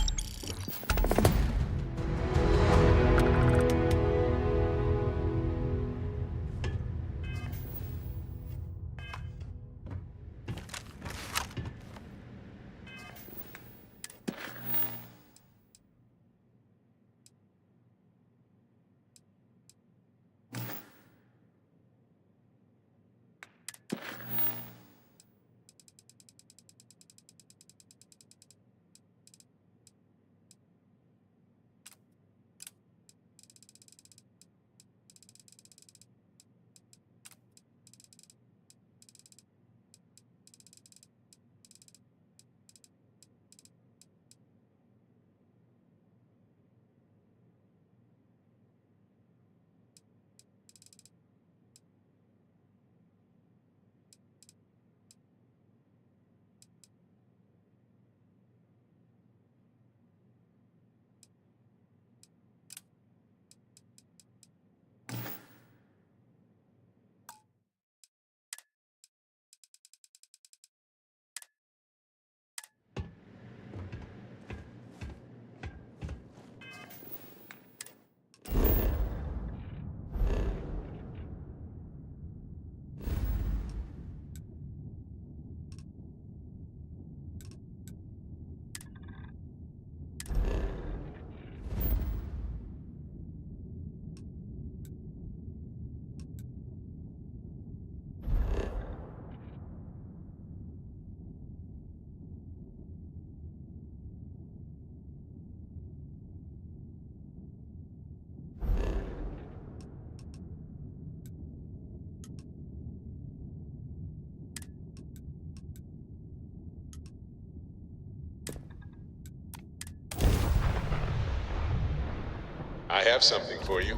I have something for you.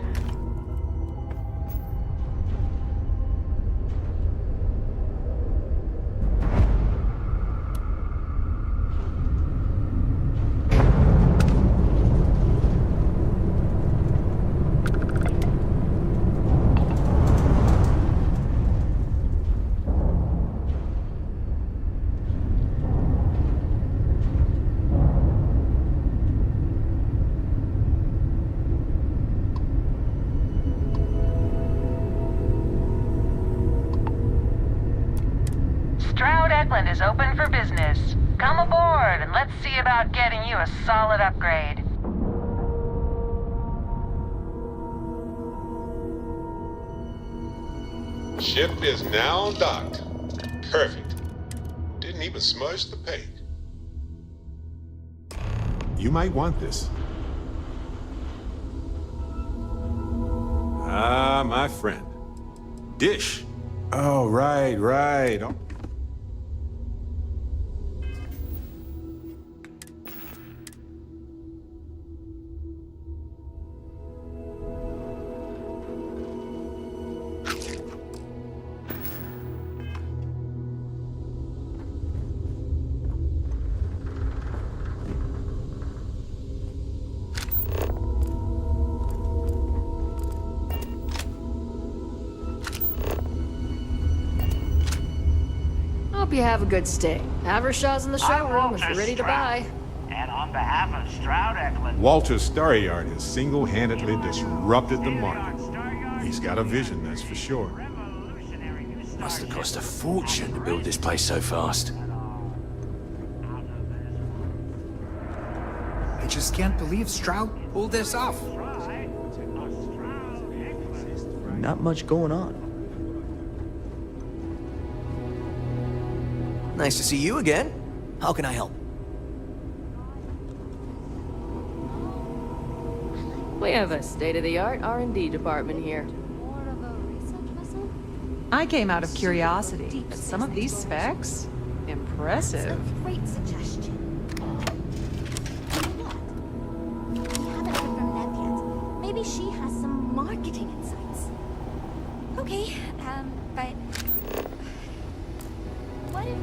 Stroud Eklund is open for business. Come aboard and let's see about getting you a solid upgrade. Ship is now docked. Perfect. Didn't even smudge the paint. You might want this. Ah, my friend. Dish. Oh, right. Oh. Hope you have a good stay. Havershaw's in the showroom if you're ready to buy. And on behalf of Stroud Eklund... Walter's Star Yard has single-handedly disrupted the market. He's got a vision, that's for sure. Must have cost a fortune to build this place so fast. I just can't believe Stroud pulled this off. Not much going on. Nice to see you again. How can I help? We have a state-of-the-art R&D department here. I came out of curiosity, but some of these specs? Impressive. Great suggestion. We haven't heard from Nev yet. Maybe she has some marketing insights. Okay, but... What if...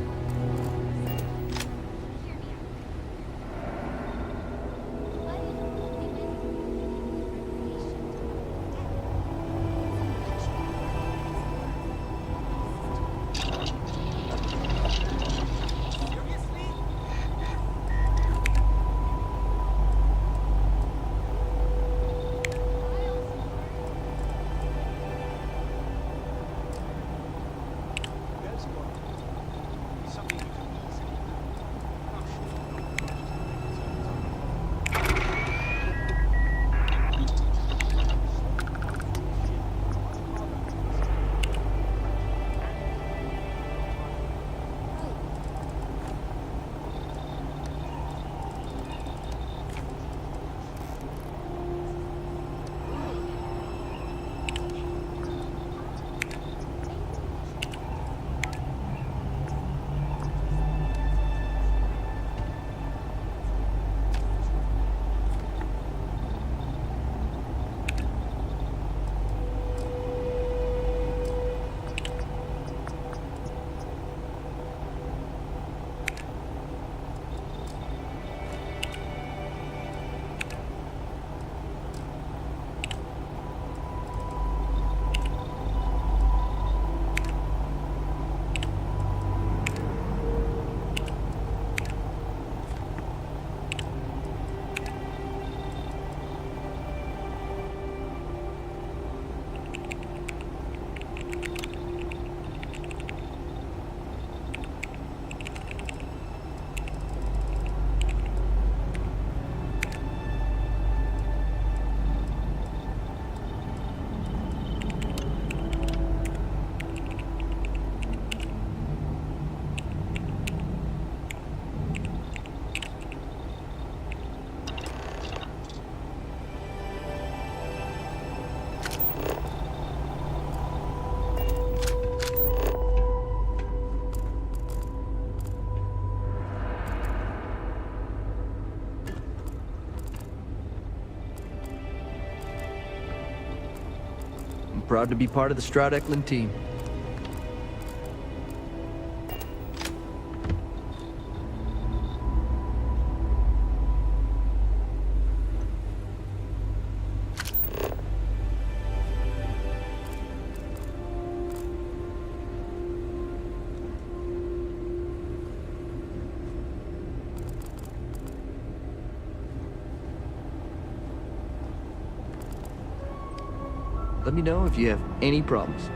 Proud to be part of the Stroud Eklund team. Let me know if you have any problems.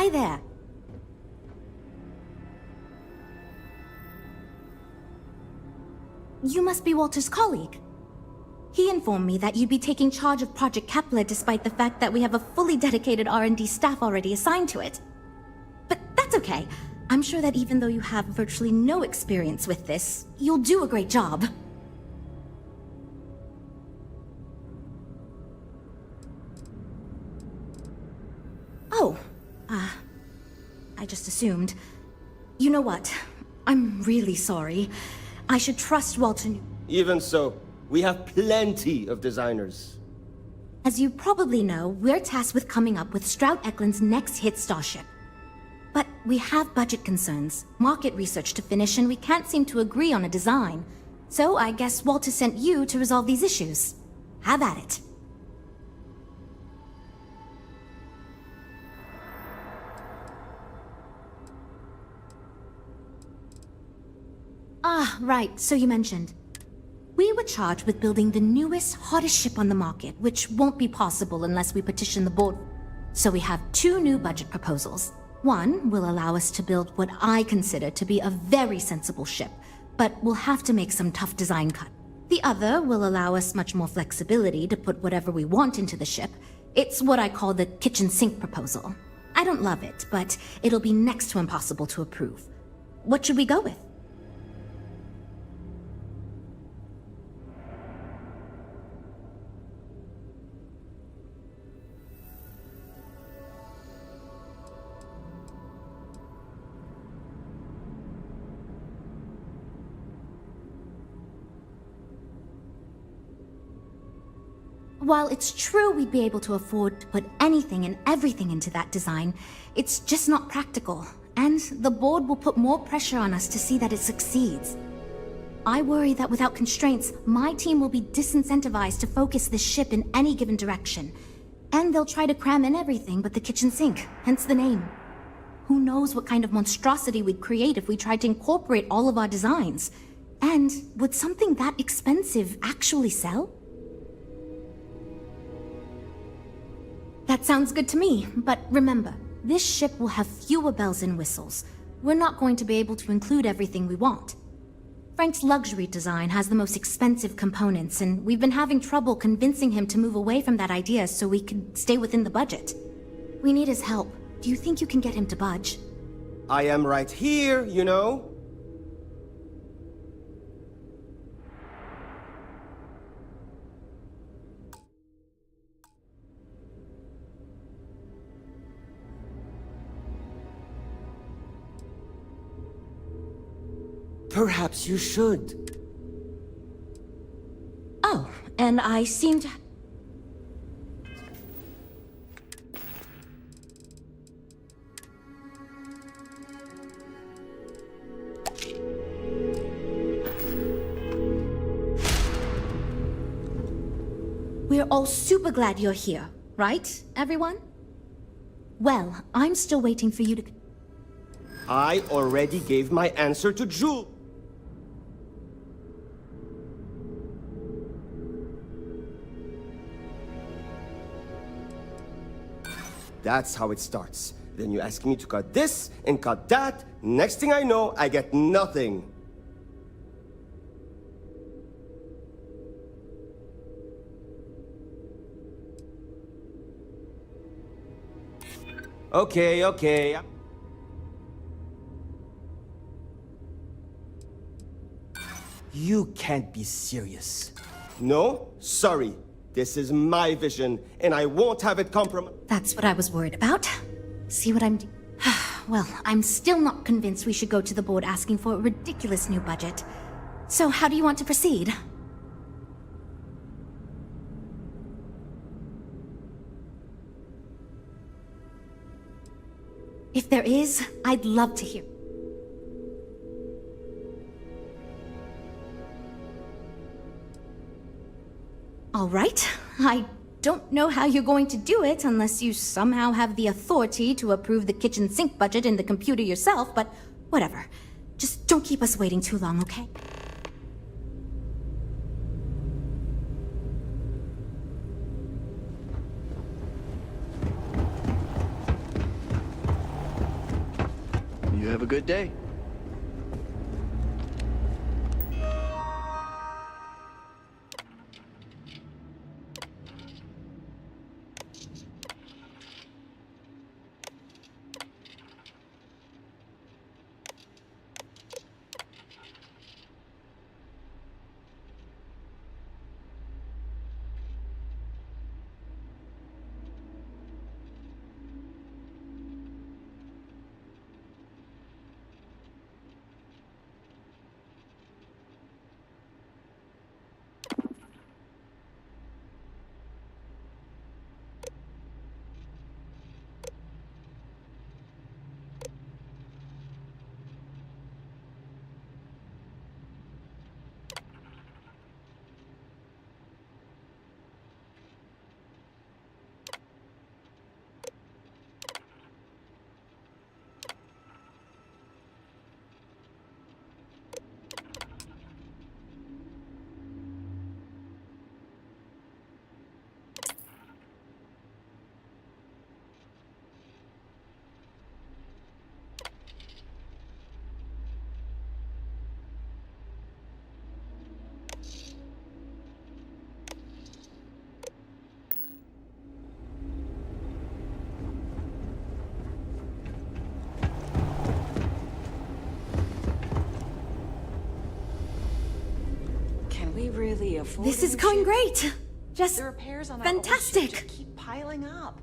Hi there. You must be Walter's colleague. He informed me that you'd be taking charge of Project Kepler despite the fact that we have a fully dedicated R&D staff already assigned to it. But that's okay. I'm sure that even though you have virtually no experience with this, you'll do a great job. Oh, I just assumed. You know what? I'm really sorry. I should trust Walter. Even so, we have plenty of designers. As you probably know, we're tasked with coming up with Stroud Eklund's next hit starship. But we have budget concerns, market research to finish, and we can't seem to agree on a design. So I guess Walter sent you to resolve these issues. Have at it. Ah, right, so you mentioned. We were charged with building the newest, hottest ship on the market, which won't be possible unless we petition the board. So we have 2 new budget proposals. One will allow us to build what I consider to be a very sensible ship, but we'll have to make some tough design cuts. The other will allow us much more flexibility to put whatever we want into the ship. It's what I call the kitchen sink proposal. I don't love it, but it'll be next to impossible to approve. What should we go with? While it's true we'd be able to afford to put anything and everything into that design, it's just not practical, and the board will put more pressure on us to see that it succeeds. I worry that without constraints, my team will be disincentivized to focus this ship in any given direction, and they'll try to cram in everything but the kitchen sink, hence the name. Who knows what kind of monstrosity we'd create if we tried to incorporate all of our designs? And would something that expensive actually sell? That sounds good to me, but remember, this ship will have fewer bells and whistles. We're not going to be able to include everything we want. Frank's luxury design has the most expensive components, and we've been having trouble convincing him to move away from that idea so we can stay within the budget. We need his help. Do you think you can get him to budge? I am right here, you know? Perhaps you should. Oh, and I seem to... We're all super glad you're here, right, everyone? Well, I'm still waiting for you to... I already gave my answer to Jules. That's how it starts. Then you ask me to cut this and cut that. Next thing I know, I get nothing. Okay. You can't be serious. No, sorry. This is my vision, and I won't have it compromised. That's what I was worried about. See what I'm... Well, I'm still not convinced we should go to the board asking for a ridiculous new budget. So how do you want to proceed? If there is, I'd love to hear. All right. I don't know how you're going to do it unless you somehow have the authority to approve the kitchen sink budget in the computer yourself, but whatever. Just don't keep us waiting too long, okay? You have a good day. We really afford This is going great. Just the repairs on fantastic. Our old ship just keep piling up.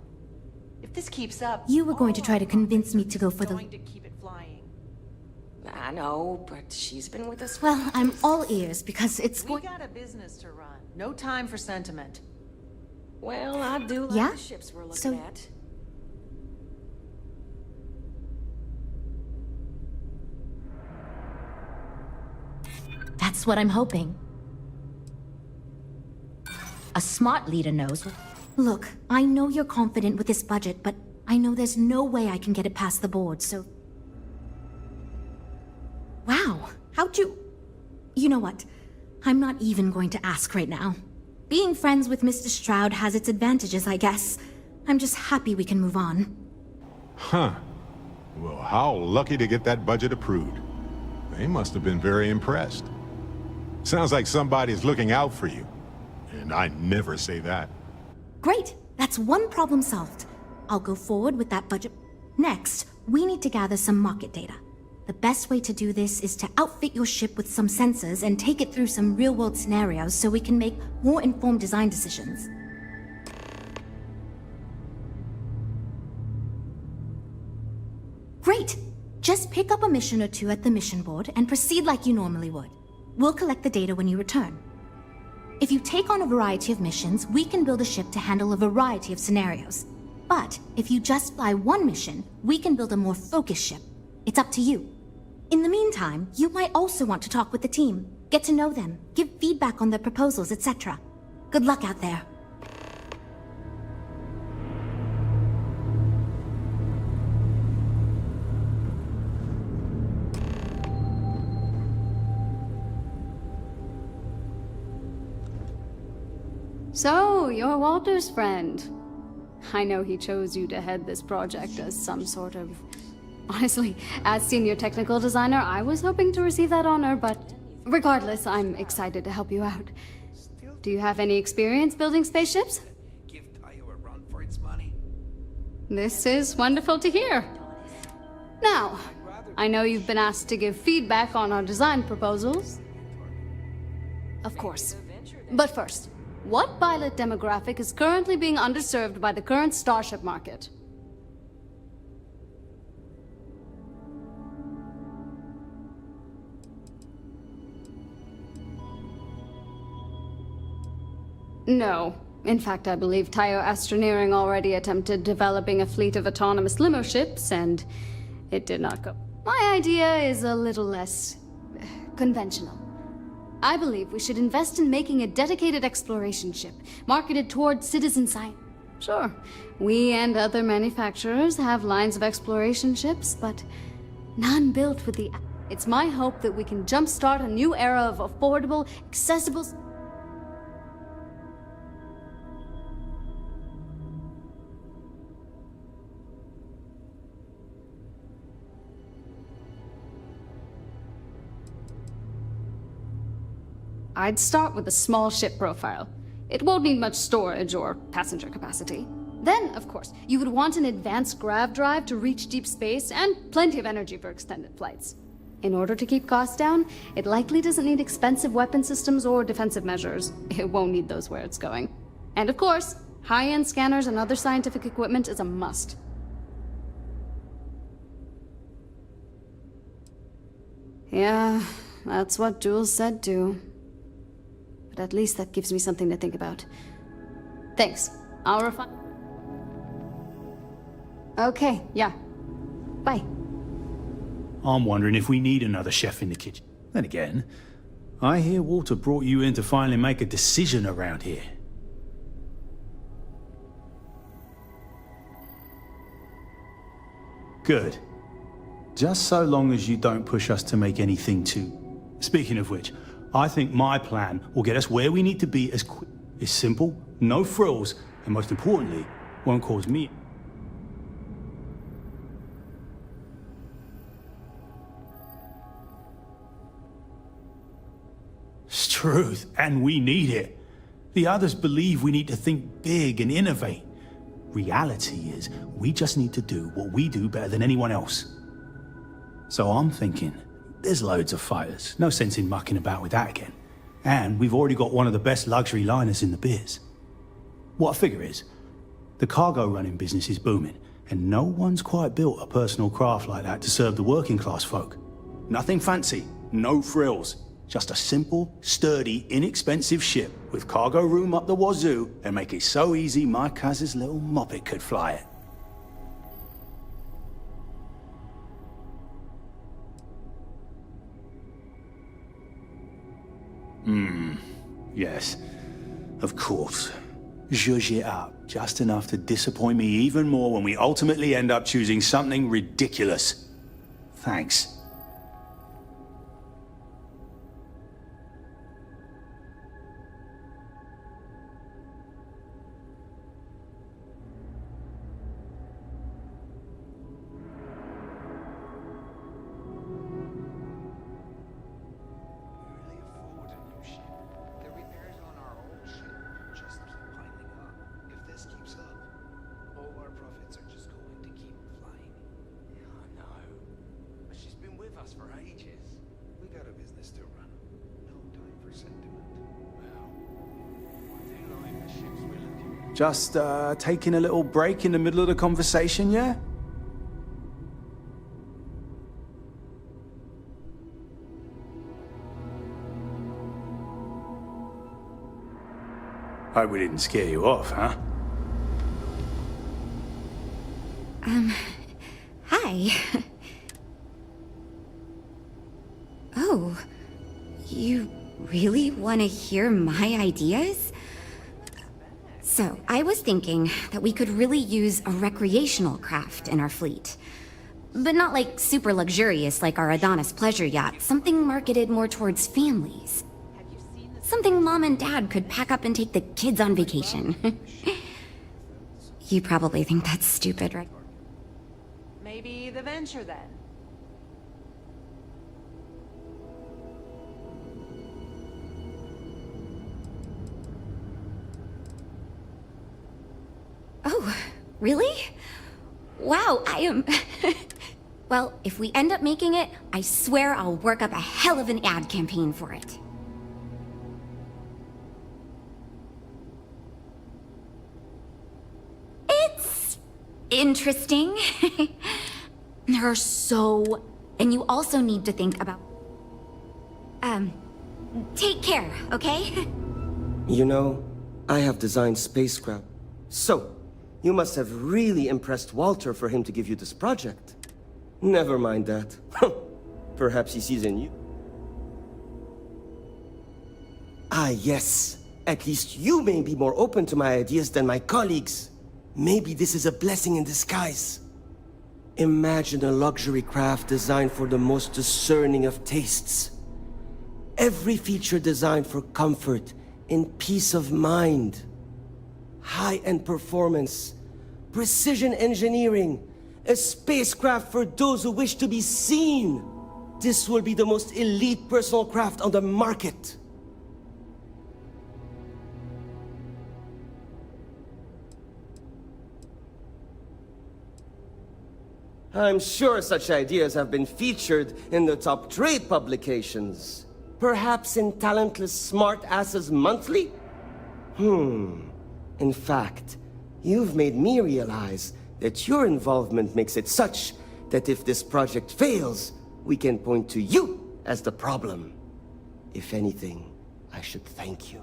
If this keeps up, You were going to try to convince me to go for the... going to keep it flying. I know, but she's been with us. Well, I'm all ears because it's We going... got a business to run. No time for sentiment. Well, I do like Yeah? the ships we're looking So- at. That's what I'm hoping. A smart leader knows. Look, I know you're confident with this budget, but I know there's no way I can get it past the board, so... Wow, how'd you... You know what? I'm not even going to ask right now. Being friends with Mr. Stroud has its advantages, I guess. I'm just happy we can move on. Huh. Well, how lucky to get that budget approved. They must have been very impressed. Sounds like somebody's looking out for you. And I never say that. Great, that's one problem solved. I'll go forward with that budget. Next, we need to gather some market data. The best way to do this is to outfit your ship with some sensors and take it through some real-world scenarios so we can make more informed design decisions. Great! Just pick up a mission or two at the mission board and proceed like you normally would. We'll collect the data when you return. If you take on a variety of missions, we can build a ship to handle a variety of scenarios. But if you just fly one mission, we can build a more focused ship. It's up to you. In the meantime, you might also want to talk with the team, get to know them, give feedback on their proposals, etc. Good luck out there. So, you're Walter's friend. I know he chose you to head this project as some sort of... Honestly, as senior technical designer, I was hoping to receive that honor, but regardless, I'm excited to help you out. Do you have any experience building spaceships? Give Tayo a run for its money. This is wonderful to hear. Now, I know you've been asked to give feedback on our design proposals. Of course. But first, what pilot demographic is currently being underserved by the current starship market? No. In fact, I believe Tayo Astroneering already attempted developing a fleet of autonomous limo ships, and it did not go. My idea is a little less conventional. I believe we should invest in making a dedicated exploration ship, marketed towards citizen science. Sure, we and other manufacturers have lines of exploration ships, but none built with the... It's my hope that we can jumpstart a new era of affordable, accessible... I'd start with a small ship profile. It won't need much storage or passenger capacity. Then, of course, you would want an advanced grav drive to reach deep space and plenty of energy for extended flights. In order to keep costs down, it likely doesn't need expensive weapon systems or defensive measures. It won't need those where it's going. And of course, high-end scanners and other scientific equipment is a must. Yeah, that's what Jules said too. But at least that gives me something to think about. Thanks. I'll refine. Okay, yeah. Bye. I'm wondering if we need another chef in the kitchen. Then again, I hear Walter brought you in to finally make a decision around here. Good. Just so long as you don't push us to make anything too... Speaking of which, I think my plan will get us where we need to be as quick. It's simple, no frills, and most importantly, won't cause me... It's truth, and we need it. The others believe we need to think big and innovate. Reality is, we just need to do what we do better than anyone else. So I'm thinking, there's loads of fighters. No sense in mucking about with that again. And we've already got one of the best luxury liners in the biz. What I figure is, the cargo running business is booming, and no one's quite built a personal craft like that to serve the working class folk. Nothing fancy, no frills. Just a simple, sturdy, inexpensive ship with cargo room up the wazoo and make it so easy my cousin's little moppet could fly it. Yes, of course. Zhuzh it up, just enough to disappoint me even more when we ultimately end up choosing something ridiculous. Thanks. Just taking a little break in the middle of the conversation, yeah? Hope we didn't scare you off, huh? Hi. Oh, you really want to hear my ideas? So, I was thinking that we could really use a recreational craft in our fleet. But not like super luxurious like our Adonis pleasure yacht, something marketed more towards families. Something Mom and Dad could pack up and take the kids on vacation. You probably think that's stupid, right? Maybe the Venture then. Oh, really? Wow, I am... Well, if we end up making it, I swear I'll work up a hell of an ad campaign for it. It's... interesting. There are so... And you also need to think about... Take care, okay? You know, I have designed spacecraft. So, you must have really impressed Walter for him to give you this project. Never mind that. Perhaps he sees in you. Ah, yes. At least you may be more open to my ideas than my colleagues. Maybe this is a blessing in disguise. Imagine a luxury craft designed for the most discerning of tastes. Every feature designed for comfort and peace of mind. High-end performance, precision engineering, a spacecraft for those who wish to be seen. This will be the most elite personal craft on the market. I'm sure such ideas have been featured in the top trade publications. Perhaps in Talentless Smart Asses Monthly? In fact, you've made me realize that your involvement makes it such that if this project fails, we can point to you as the problem. If anything, I should thank you.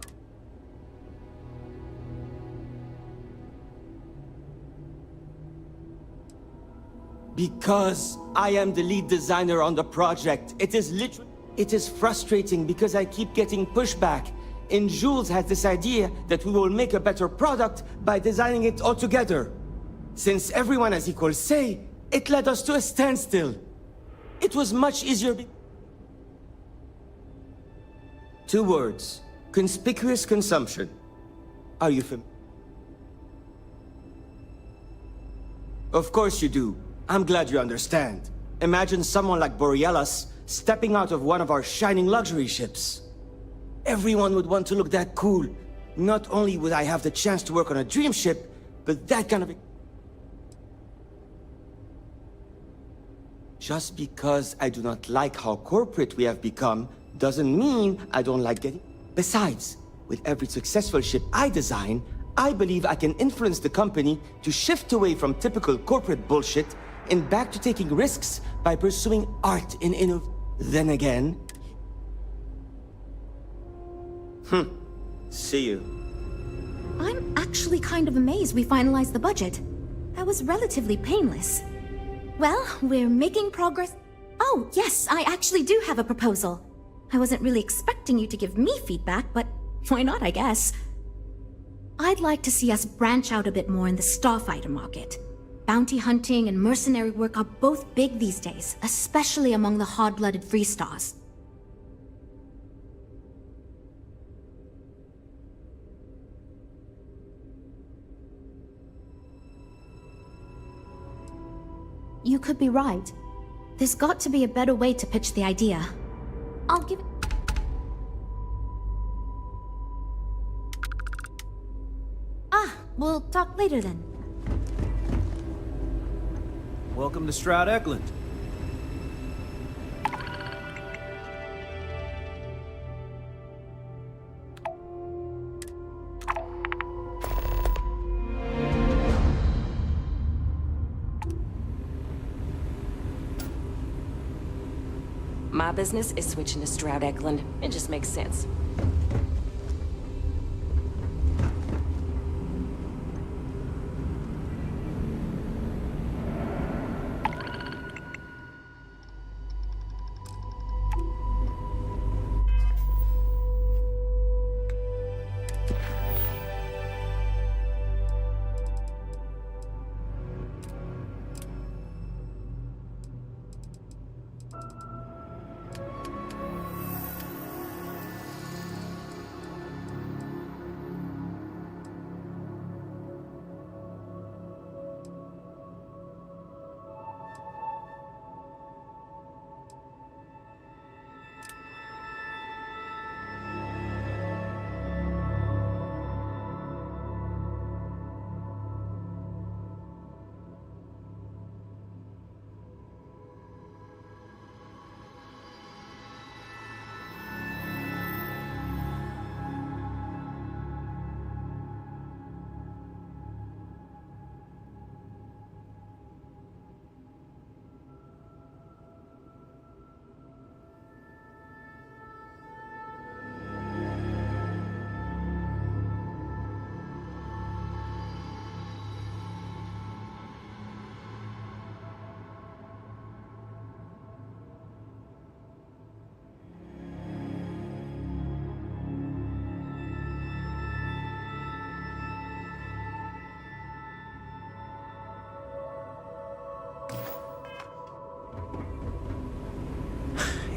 Because I am the lead designer on the project, it is frustrating because I keep getting pushback. And Jules has this idea that we will make a better product by designing it all together. Since everyone has equal say, it led us to a standstill. It was much easier. 2 words. Conspicuous consumption. Are you familiar? Of course you do. I'm glad you understand. Imagine someone like Borealis stepping out of one of our shining luxury ships. Everyone would want to look that cool. Not only would I have the chance to work on a dream ship, but that kind of... Just because I do not like how corporate we have become, doesn't mean I don't like getting... Besides, with every successful ship I design, I believe I can influence the company to shift away from typical corporate bullshit and back to taking risks by pursuing art and innovation. Then again... See you. I'm actually kind of amazed we finalized the budget. That was relatively painless. Well, we're making progress. Oh, yes, I actually do have a proposal. I wasn't really expecting you to give me feedback, but why not, I guess. I'd like to see us branch out a bit more in the starfighter market. Bounty hunting and mercenary work are both big these days, especially among the hard-blooded free stars. You could be right. There's got to be a better way to pitch the idea. I'll give it... We'll talk later then. Welcome to Stroud Eklund. My business is switching to Stroud Eklund. It just makes sense.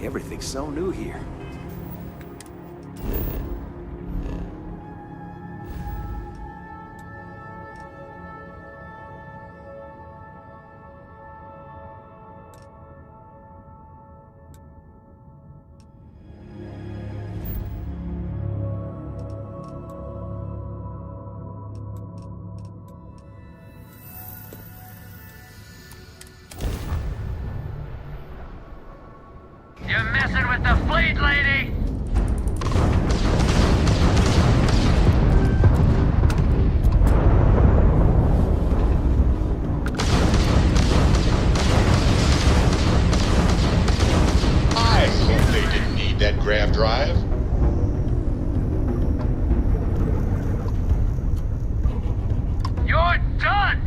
Everything's so new here. messing with the fleet, lady! I hope they didn't need that grav drive. You're done!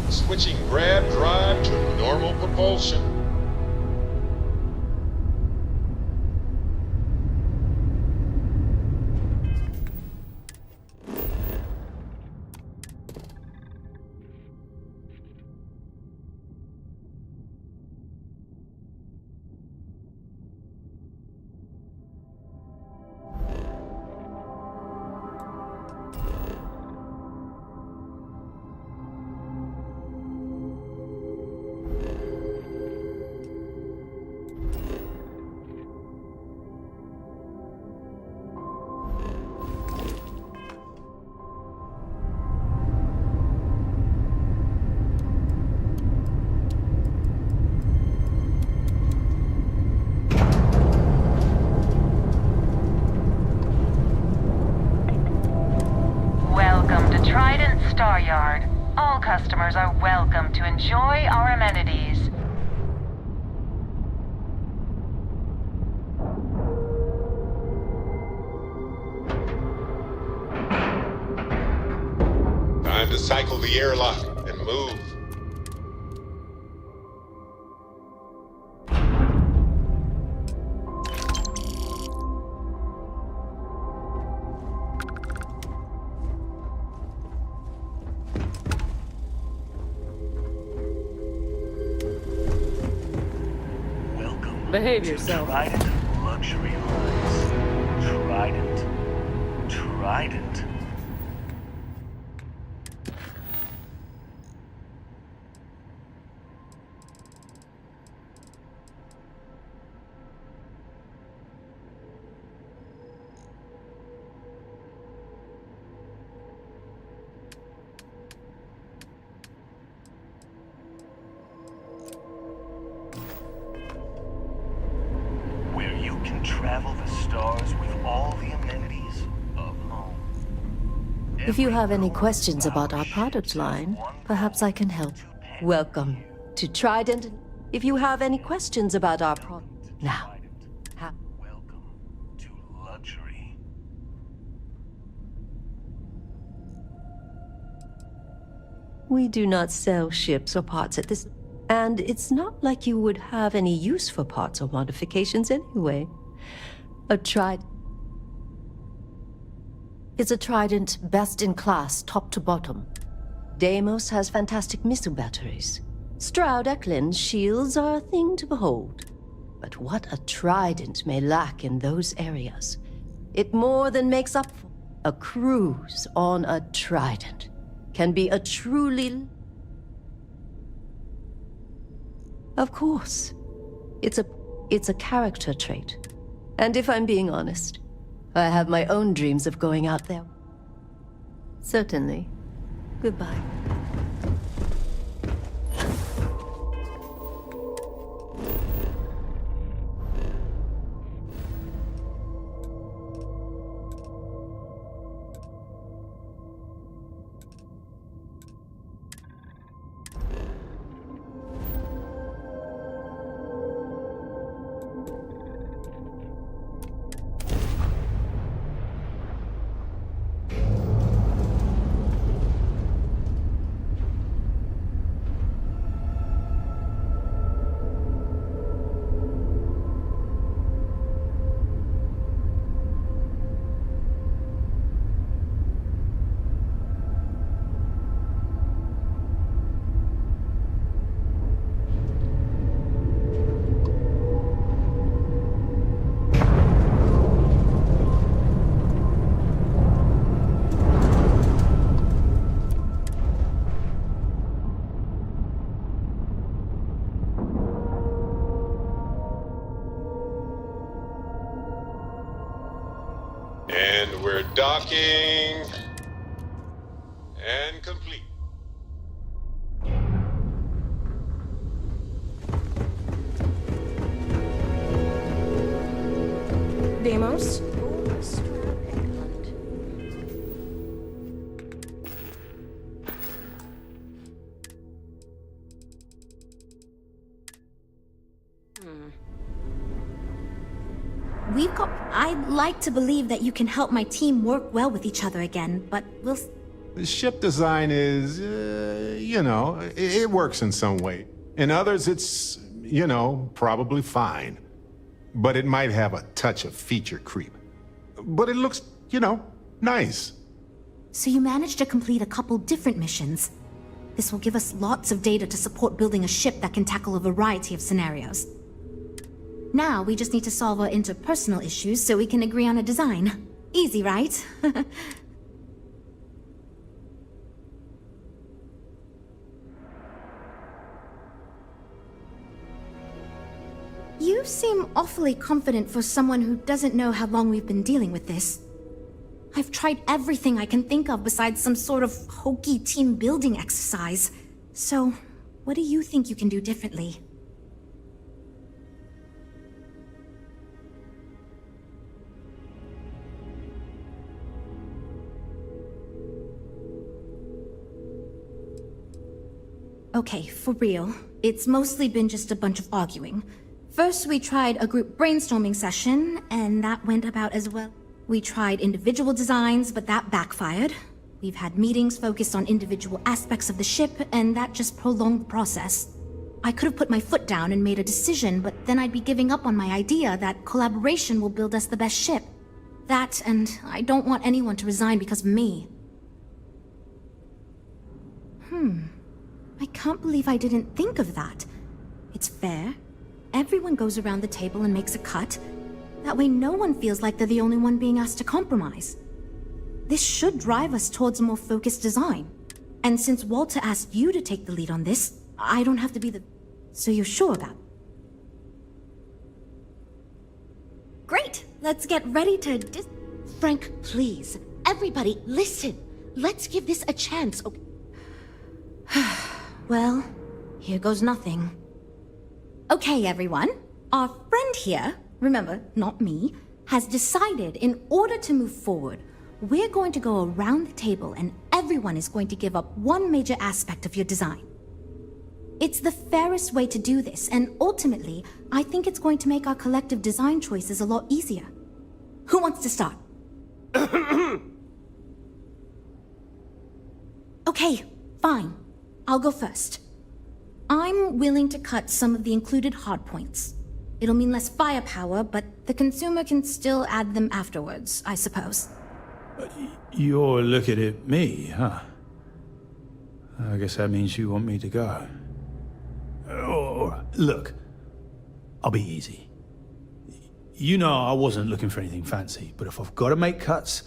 Switching grav drive to normal propulsion. Yard. All customers are welcome to enjoy our amenities. Time to cycle the airlock and move. Behave yourself. Trident luxury lines. Trident. Travel the stars with all the amenities of home. If you have any questions about our product line, perhaps I can help. Welcome to Trident. If you have any questions about our product, now. Welcome to luxury. We do not sell ships or parts at this, and it's not like you would have any use for parts or modifications anyway. It's a Trident best in class, top to bottom. Deimos has fantastic missile batteries. Stroud Eklund's shields are a thing to behold. But what a Trident may lack in those areas, it more than makes up for. A cruise on a Trident can be a truly... Of course. It's a character trait. And if I'm being honest, I have my own dreams of going out there. Certainly. Goodbye. And we're docking. And complete. Deimos? I'd like to believe that you can help my team work well with each other again, but we'll... The ship design is, you know, it works in some way. In others, it's, you know, probably fine. But it might have a touch of feature creep. But it looks, you know, nice. So you managed to complete a couple different missions. This will give us lots of data to support building a ship that can tackle a variety of scenarios. Now, we just need to solve our interpersonal issues so we can agree on a design. Easy, right? You seem awfully confident for someone who doesn't know how long we've been dealing with this. I've tried everything I can think of besides some sort of hokey team building exercise. So, what do you think you can do differently? Okay, for real. It's mostly been just a bunch of arguing. First, we tried a group brainstorming session, and that went about as well. We tried individual designs, but that backfired. We've had meetings focused on individual aspects of the ship, and that just prolonged the process. I could have put my foot down and made a decision, but then I'd be giving up on my idea that collaboration will build us the best ship. That, and I don't want anyone to resign because of me. I can't believe I didn't think of that. It's fair. Everyone goes around the table and makes a cut. That way no one feels like they're the only one being asked to compromise. This should drive us towards a more focused design. And since Walter asked you to take the lead on this, I don't have to be the... So you're sure about it? Great! Let's get ready to Frank, please. Everybody, listen. Let's give this a chance, okay? Well, here goes nothing. Okay, everyone. Our friend here, remember, not me, has decided in order to move forward, we're going to go around the table and everyone is going to give up one major aspect of your design. It's the fairest way to do this, and ultimately, I think it's going to make our collective design choices a lot easier. Who wants to start? Okay, fine. I'll go first. I'm willing to cut some of the included hardpoints. It'll mean less firepower, but the consumer can still add them afterwards, I suppose. You're looking at me, huh? I guess that means you want me to go. Oh, look, I'll be easy. You know I wasn't looking for anything fancy, but if I've got to make cuts,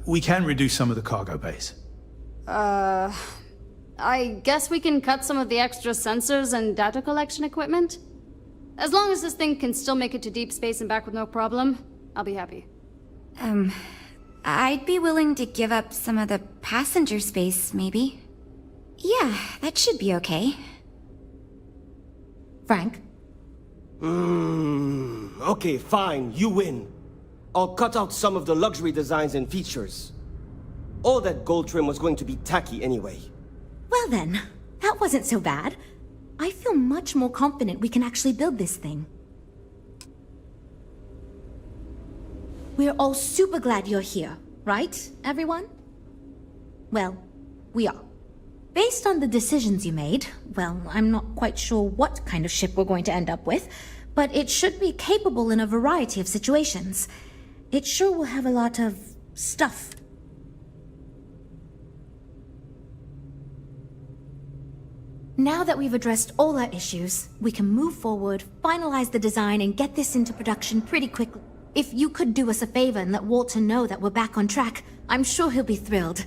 we can reduce some of the cargo base. I guess we can cut some of the extra sensors and data collection equipment? As long as this thing can still make it to deep space and back with no problem, I'll be happy. I'd be willing to give up some of the passenger space, maybe. Yeah, that should be okay. Frank? Okay, fine, you win. I'll cut out some of the luxury designs and features. All that gold trim was going to be tacky anyway. Well then, that wasn't so bad. I feel much more confident we can actually build this thing. We're all super glad you're here, right, everyone? Well, we are. Based on the decisions you made, well, I'm not quite sure what kind of ship we're going to end up with, but it should be capable in a variety of situations. It sure will have a lot of stuff. Now that we've addressed all our issues, we can move forward, finalize the design, and get this into production pretty quickly. If you could do us a favor and let Walter know that we're back on track, I'm sure he'll be thrilled.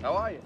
How are you?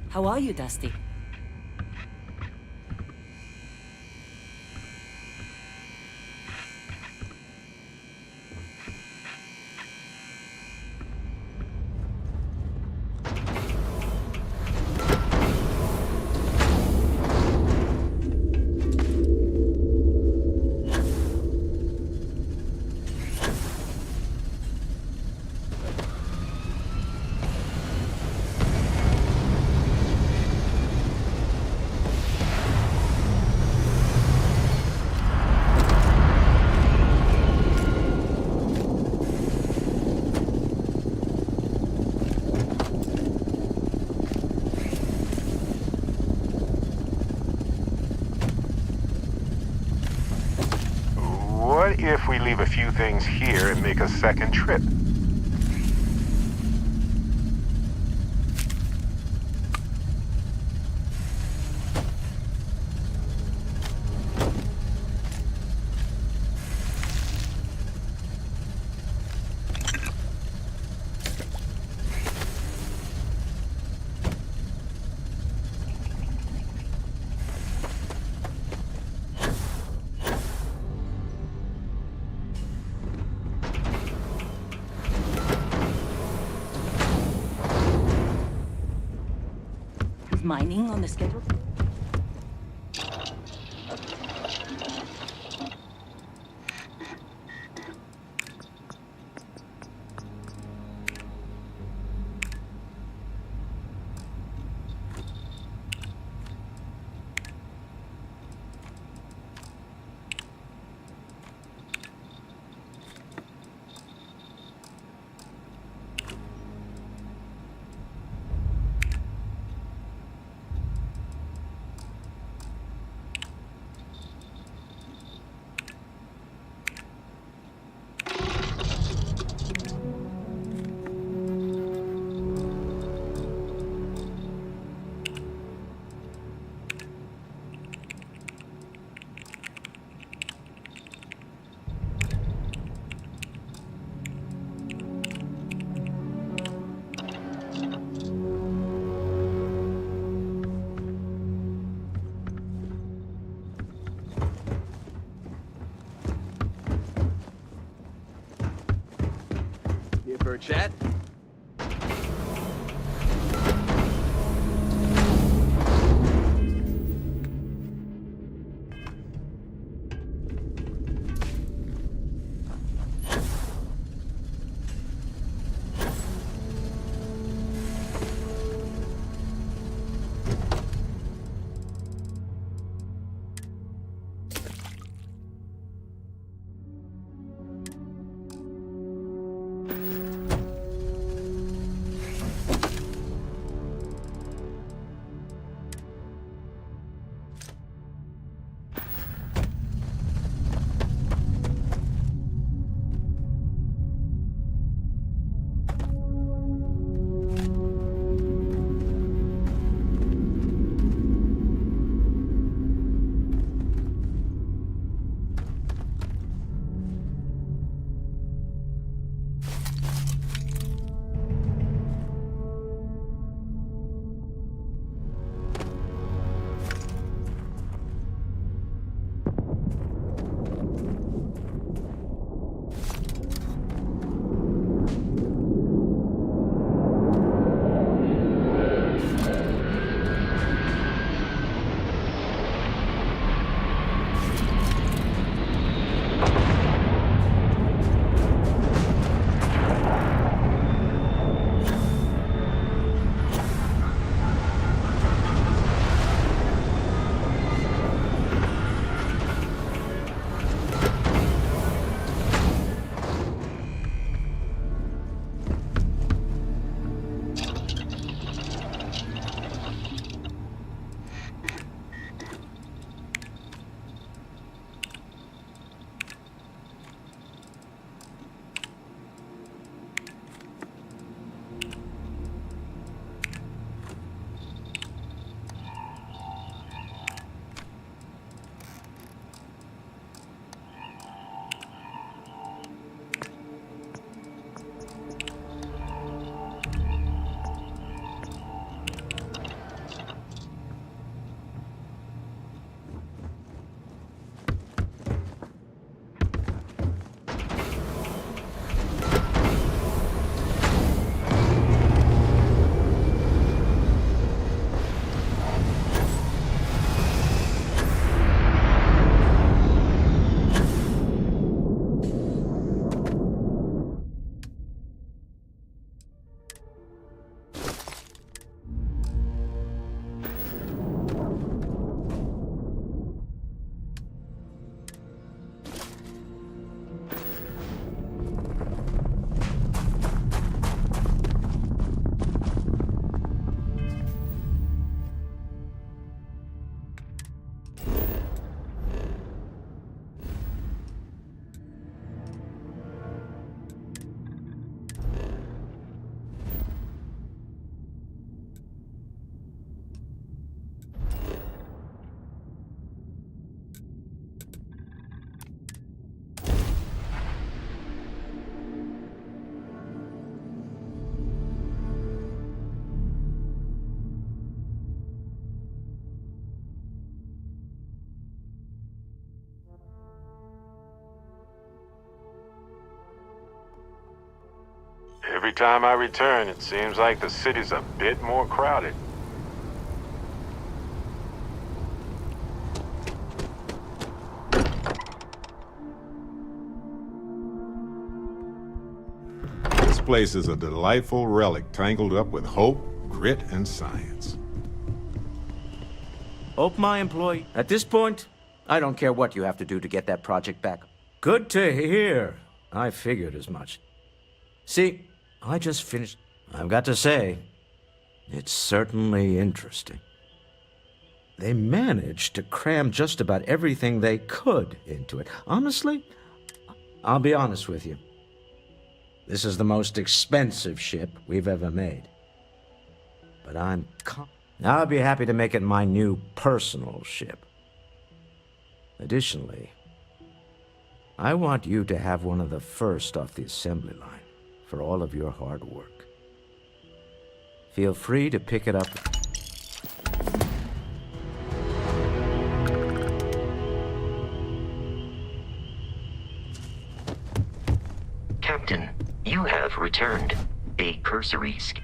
How are you, Dusty? What if we leave a few things here and make a second trip? Is mining on the schedule? Here for a chat? Every time I return, it seems like the city's a bit more crowded. This place is a delightful relic tangled up with hope, grit, and science. Hope my employee. At this point, I don't care what you have to do to get that project back. Good to hear. I figured as much. See, I just finished. I've got to say, it's certainly interesting. They managed to cram just about everything they could into it. Honestly, I'll be honest with you. This is the most expensive ship we've ever made. But I'll be happy to make it my new personal ship. Additionally, I want you to have one of the first off the assembly line for all of your hard work. Feel free to pick it up. Captain, you have returned a cursory scan.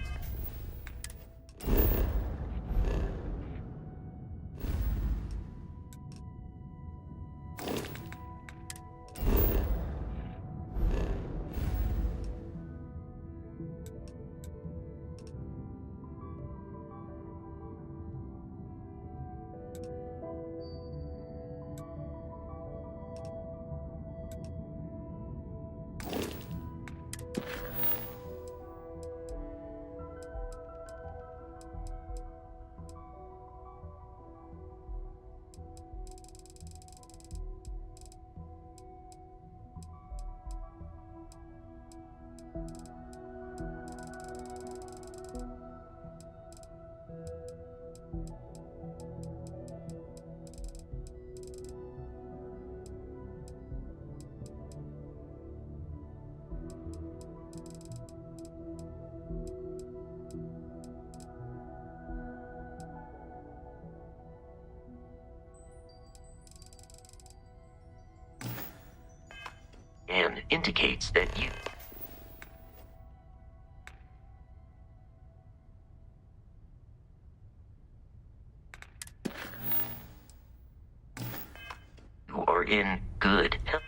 And indicates that you are in good health.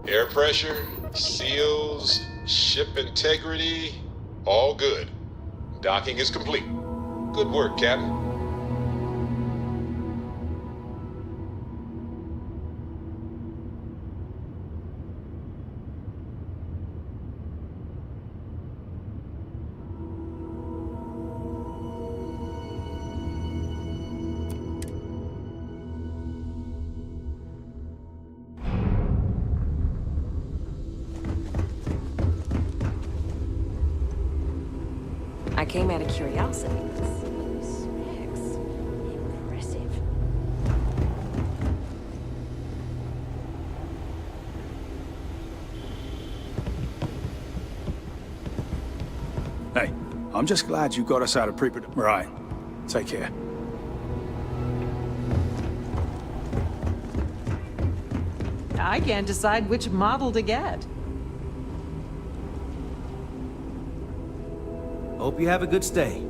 Air pressure, seals, ship integrity, all good. Docking is complete. Good work, Captain. I came out of curiosity. Specs. Impressive. Hey, I'm just glad you got us out of pre-production. Right. Take care. I can't decide which model to get. Hope you have a good stay.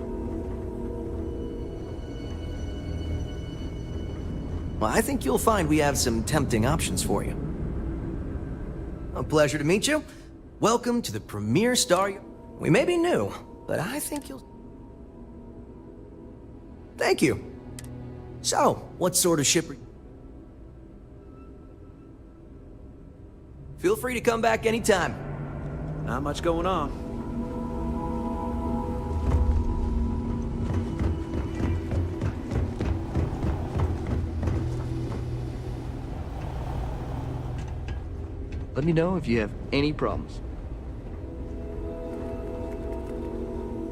Well, I think you'll find we have some tempting options for you. A pleasure to meet you. Welcome to the premier star. We may be new, but I think you'll... Thank you. So, what sort of ship are you... Feel free to come back anytime. Not much going on. Let me know if you have any problems.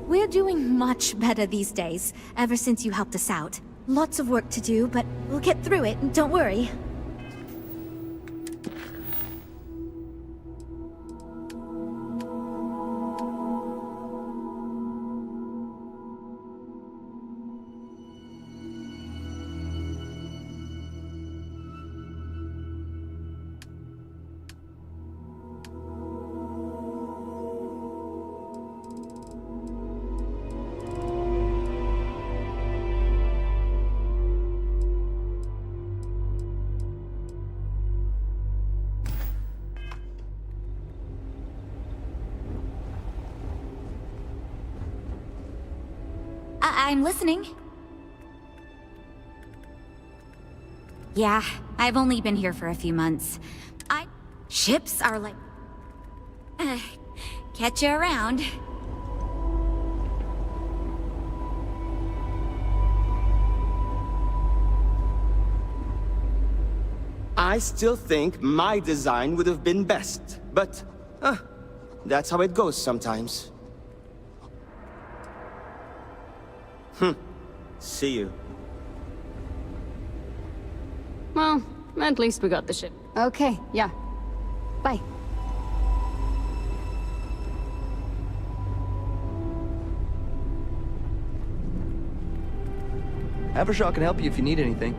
We're doing much better these days, ever since you helped us out. Lots of work to do, but we'll get through it, don't worry. I'm listening. Yeah, I've only been here for a few months. Ships are like... catch you around. I still think my design would have been best, but that's how it goes sometimes. See you. Well, at least we got the ship. Okay, yeah. Bye. Havershaw can help you if you need anything.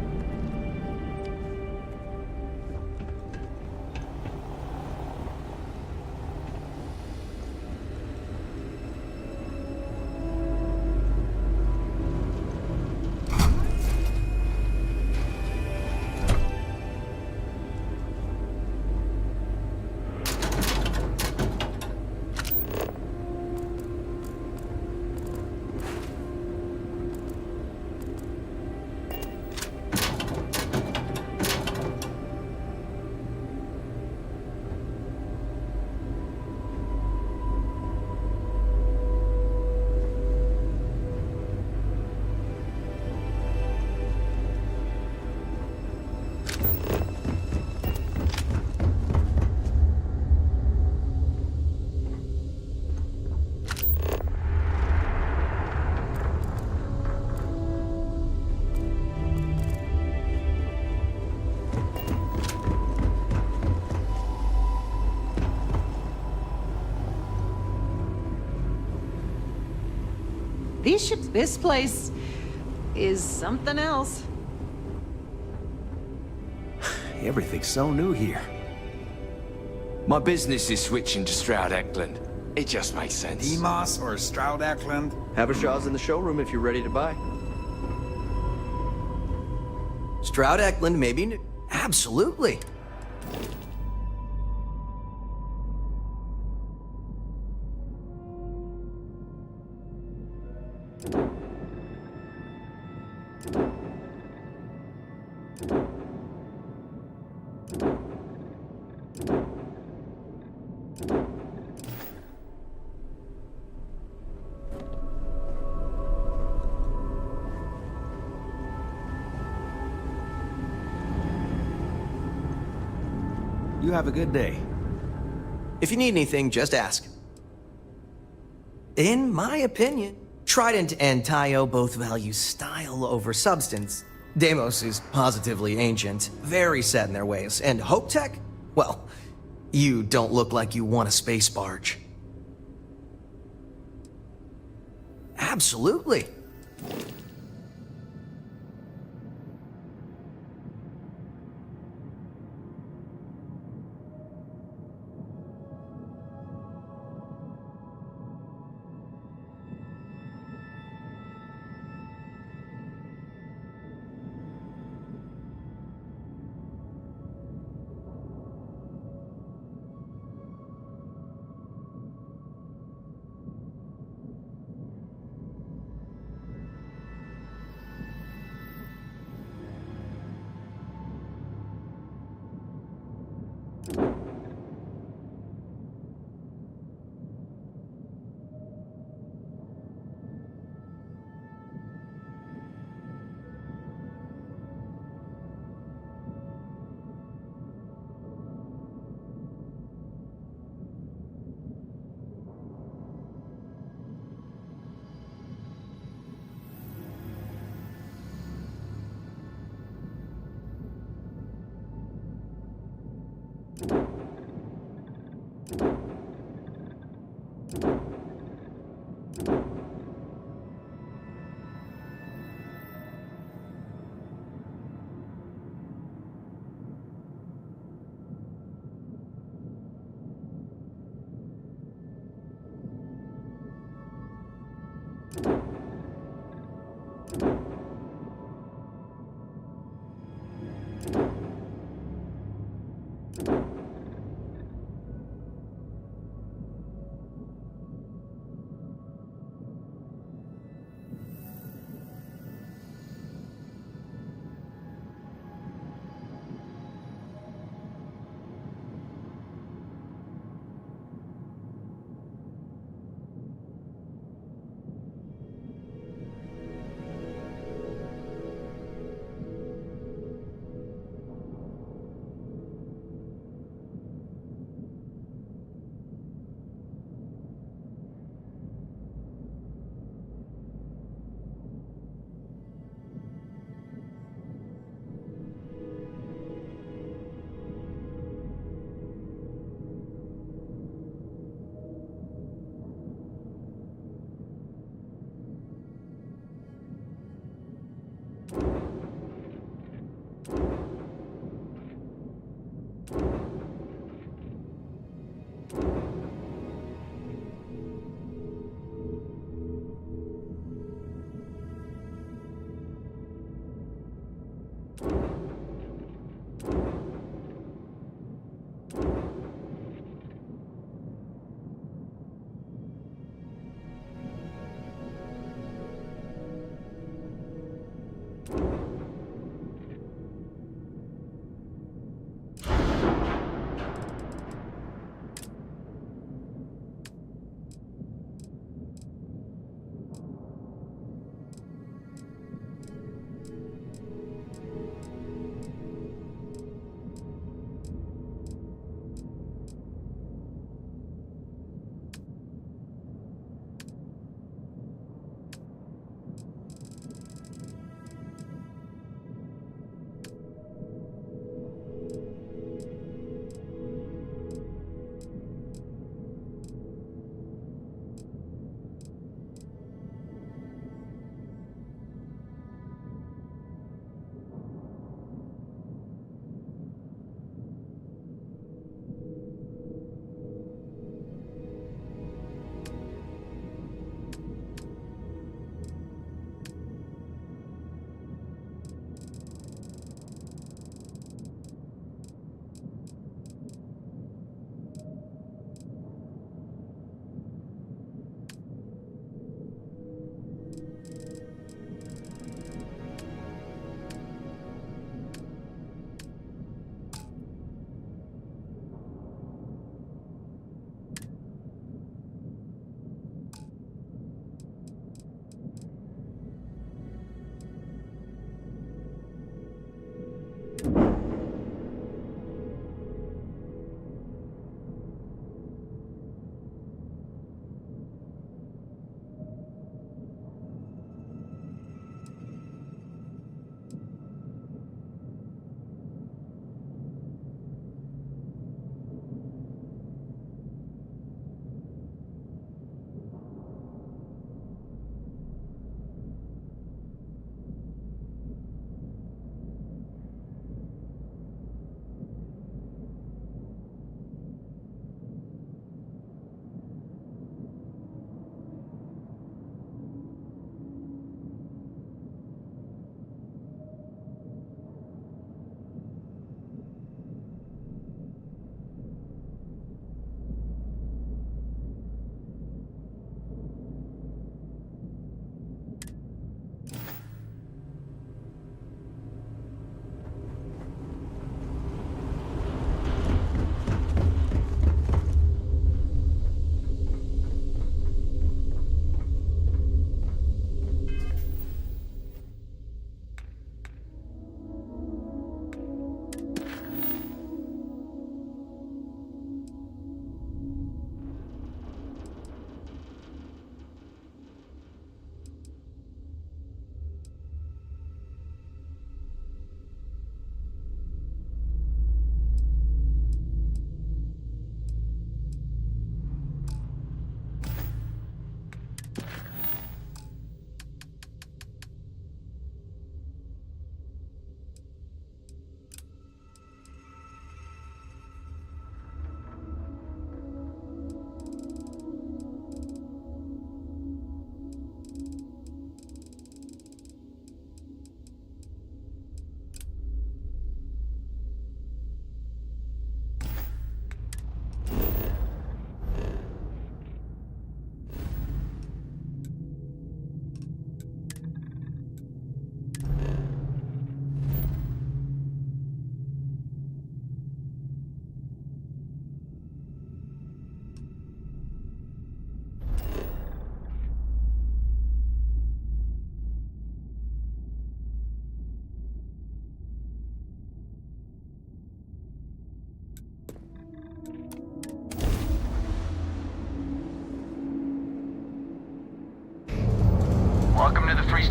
These ships, this place is something else. Everything's so new here. My business is switching to Stroud Eklund. It just makes sense. Demos or Stroud Eklund? Havershaw's in the showroom if you're ready to buy. Stroud Eklund may be new. Absolutely. You have a good day. If you need anything, just ask. In my opinion, Trident and Tayo both value style over substance. Deimos is positively ancient, very set in their ways, and Hope Tech? Well, you don't look like you want a space barge. Absolutely.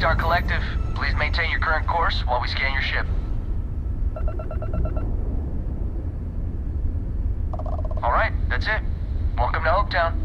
Star Collective. Please maintain your current course while we scan your ship. Alright, that's it. Welcome to Hopetown.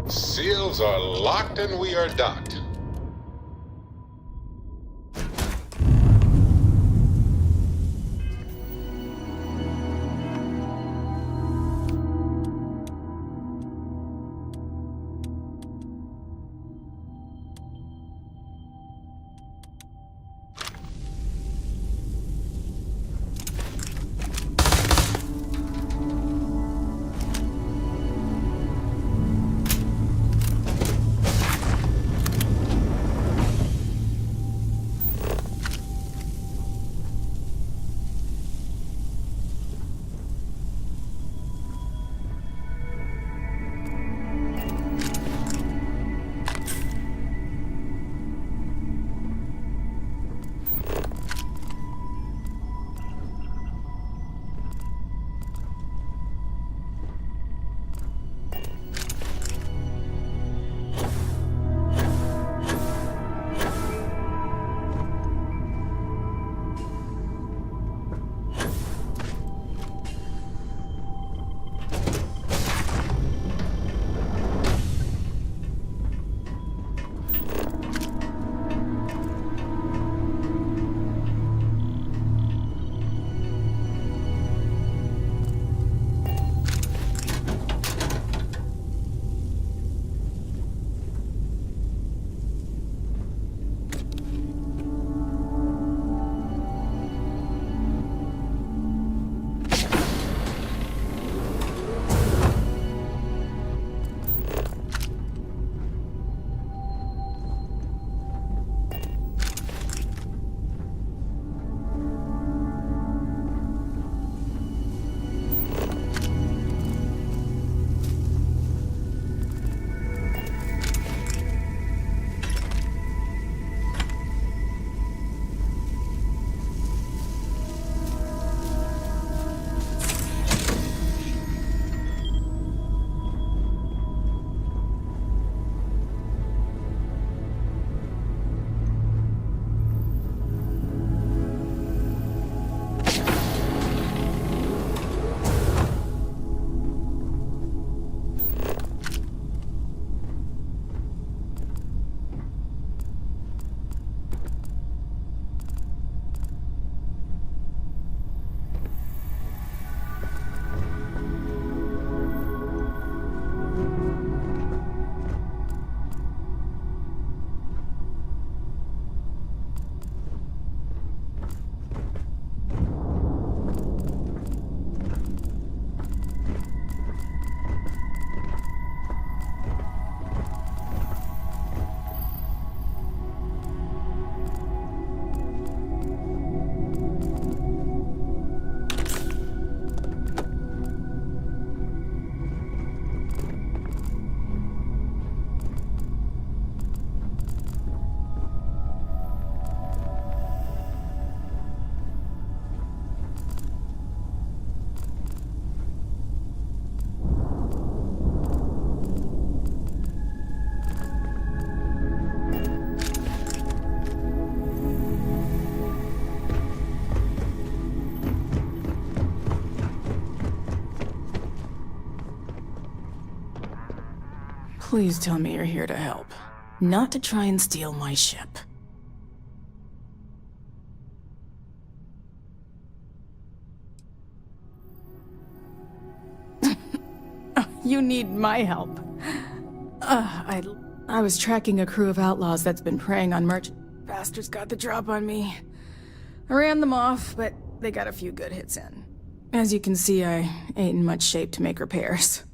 Seals are locked and we are docked. Please tell me you're here to help, not to try and steal my ship. You need my help. I was tracking a crew of outlaws that's been preying on merchant. Bastards got the drop on me. I ran them off, but they got a few good hits in. As you can see, I ain't in much shape to make repairs.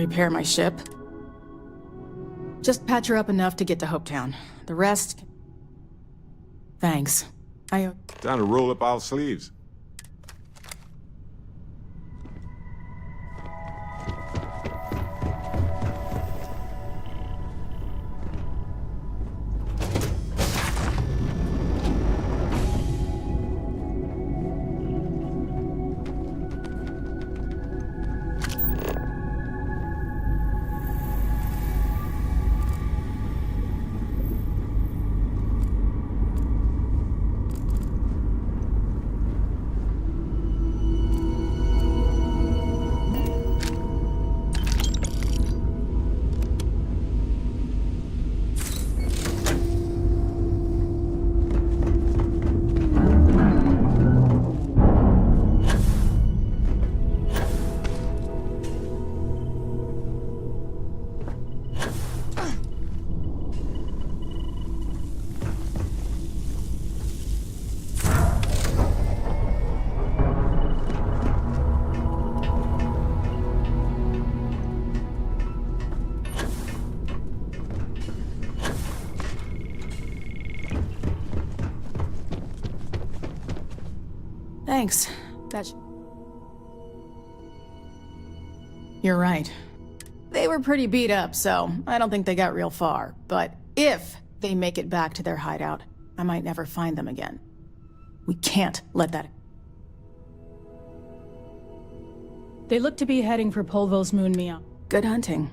repair my ship. Just patch her up enough to get to Hopetown. The rest... Thanks. Time to roll up our sleeves. Thanks. You're right. They were pretty beat up, so I don't think they got real far. But if they make it back to their hideout, I might never find them again. We can't let that... They look to be heading for Polvo's moon meow. Good hunting.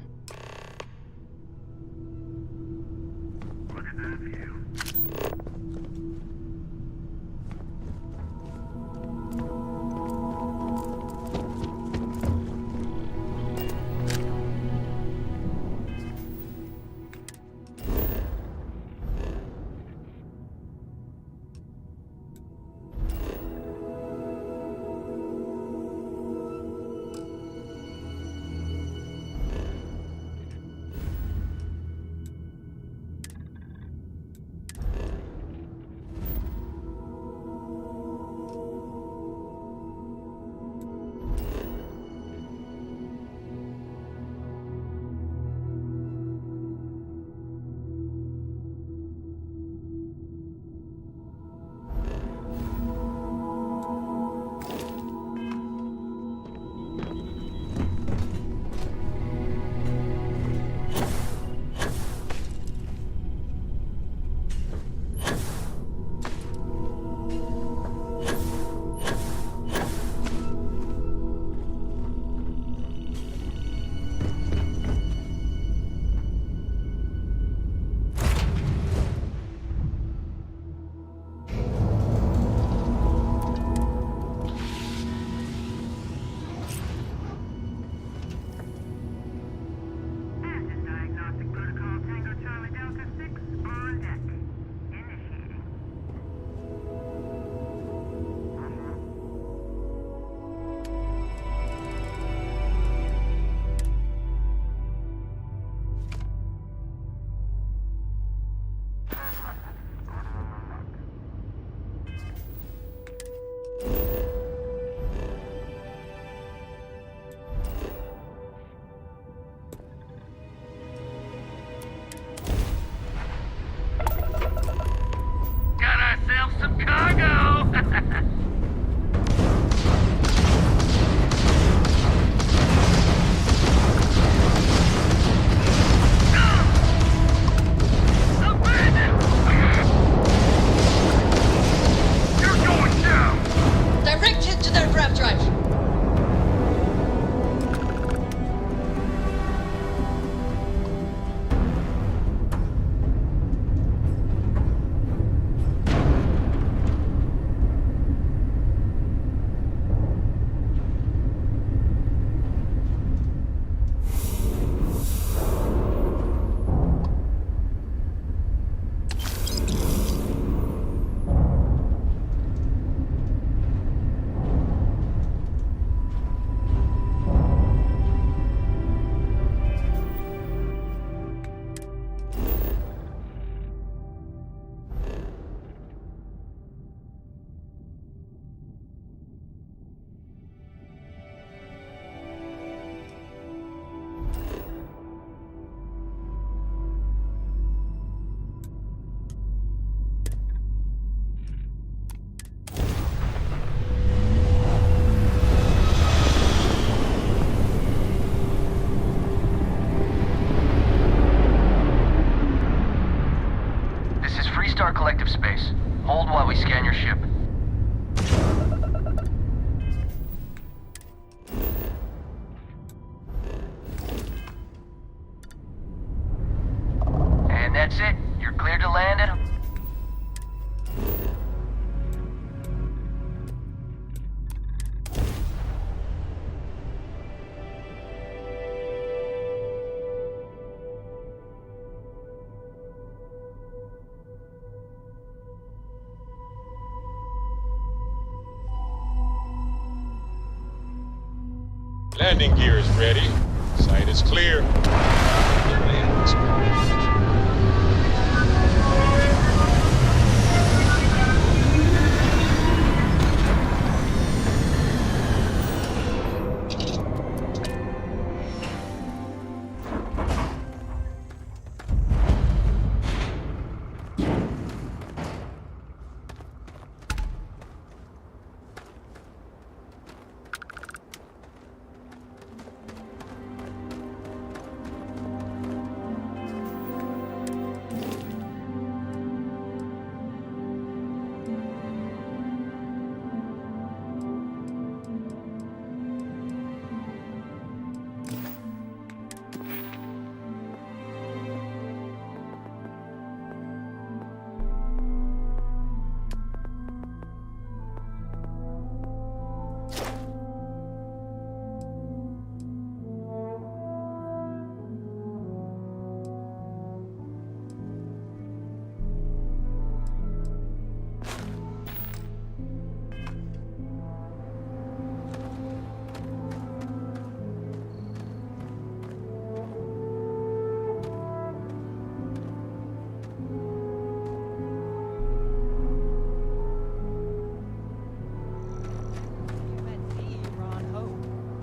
collective space. Hold while we scan your ship. And that's it. You're cleared to land at... Landing gear is ready. Site is clear.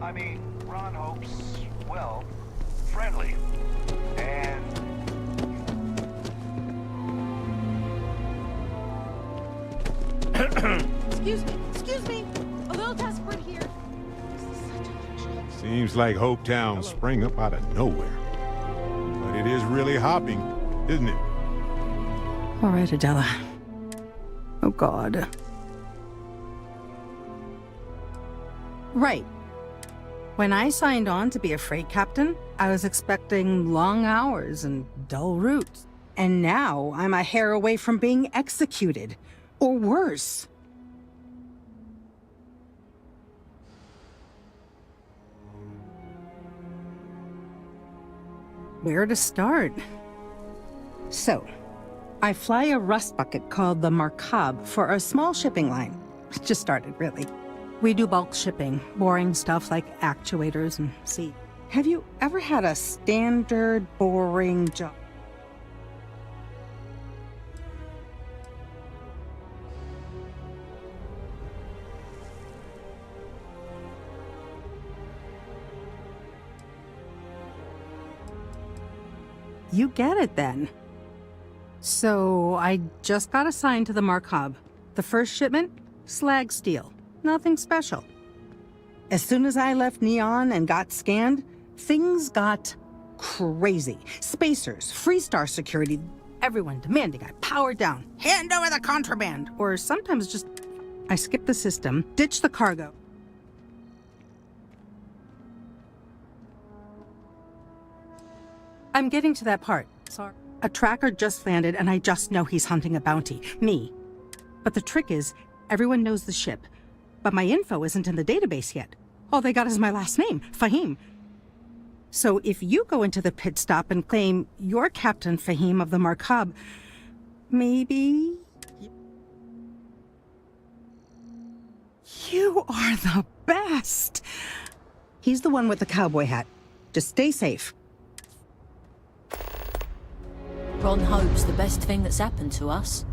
I mean, Ron Hope's, well, friendly. And... Excuse me. A little desperate here. Seems like Hopetown sprang up out of nowhere. But it is really hopping, isn't it? All right, Adela. Oh, God. Right. When I signed on to be a freight captain, I was expecting long hours and dull routes. And now I'm a hair away from being executed. Or worse. Where to start? So, I fly a rust bucket called the Markab for a small shipping line. It just started, really. We do bulk shipping, boring stuff like actuators and seat. Have you ever had a standard, boring job? You get it then. So I just got assigned to the Markab. The first shipment, slag steel. Nothing special. As soon as I left Neon and got scanned, things got crazy. Spacers, Freestar security, everyone demanding I power down, hand over the contraband, or sometimes just I skip the system, ditch the cargo. I'm getting to that part. Sorry. A tracker just landed and I just know he's hunting a bounty. Me. But the trick is, everyone knows the ship. But my info isn't in the database yet. All they got is my last name, Fahim. So if you go into the pit stop and claim you're Captain Fahim of the Markab, maybe... You are the best! He's the one with the cowboy hat. Just stay safe. Ron Hope's the best thing that's happened to us.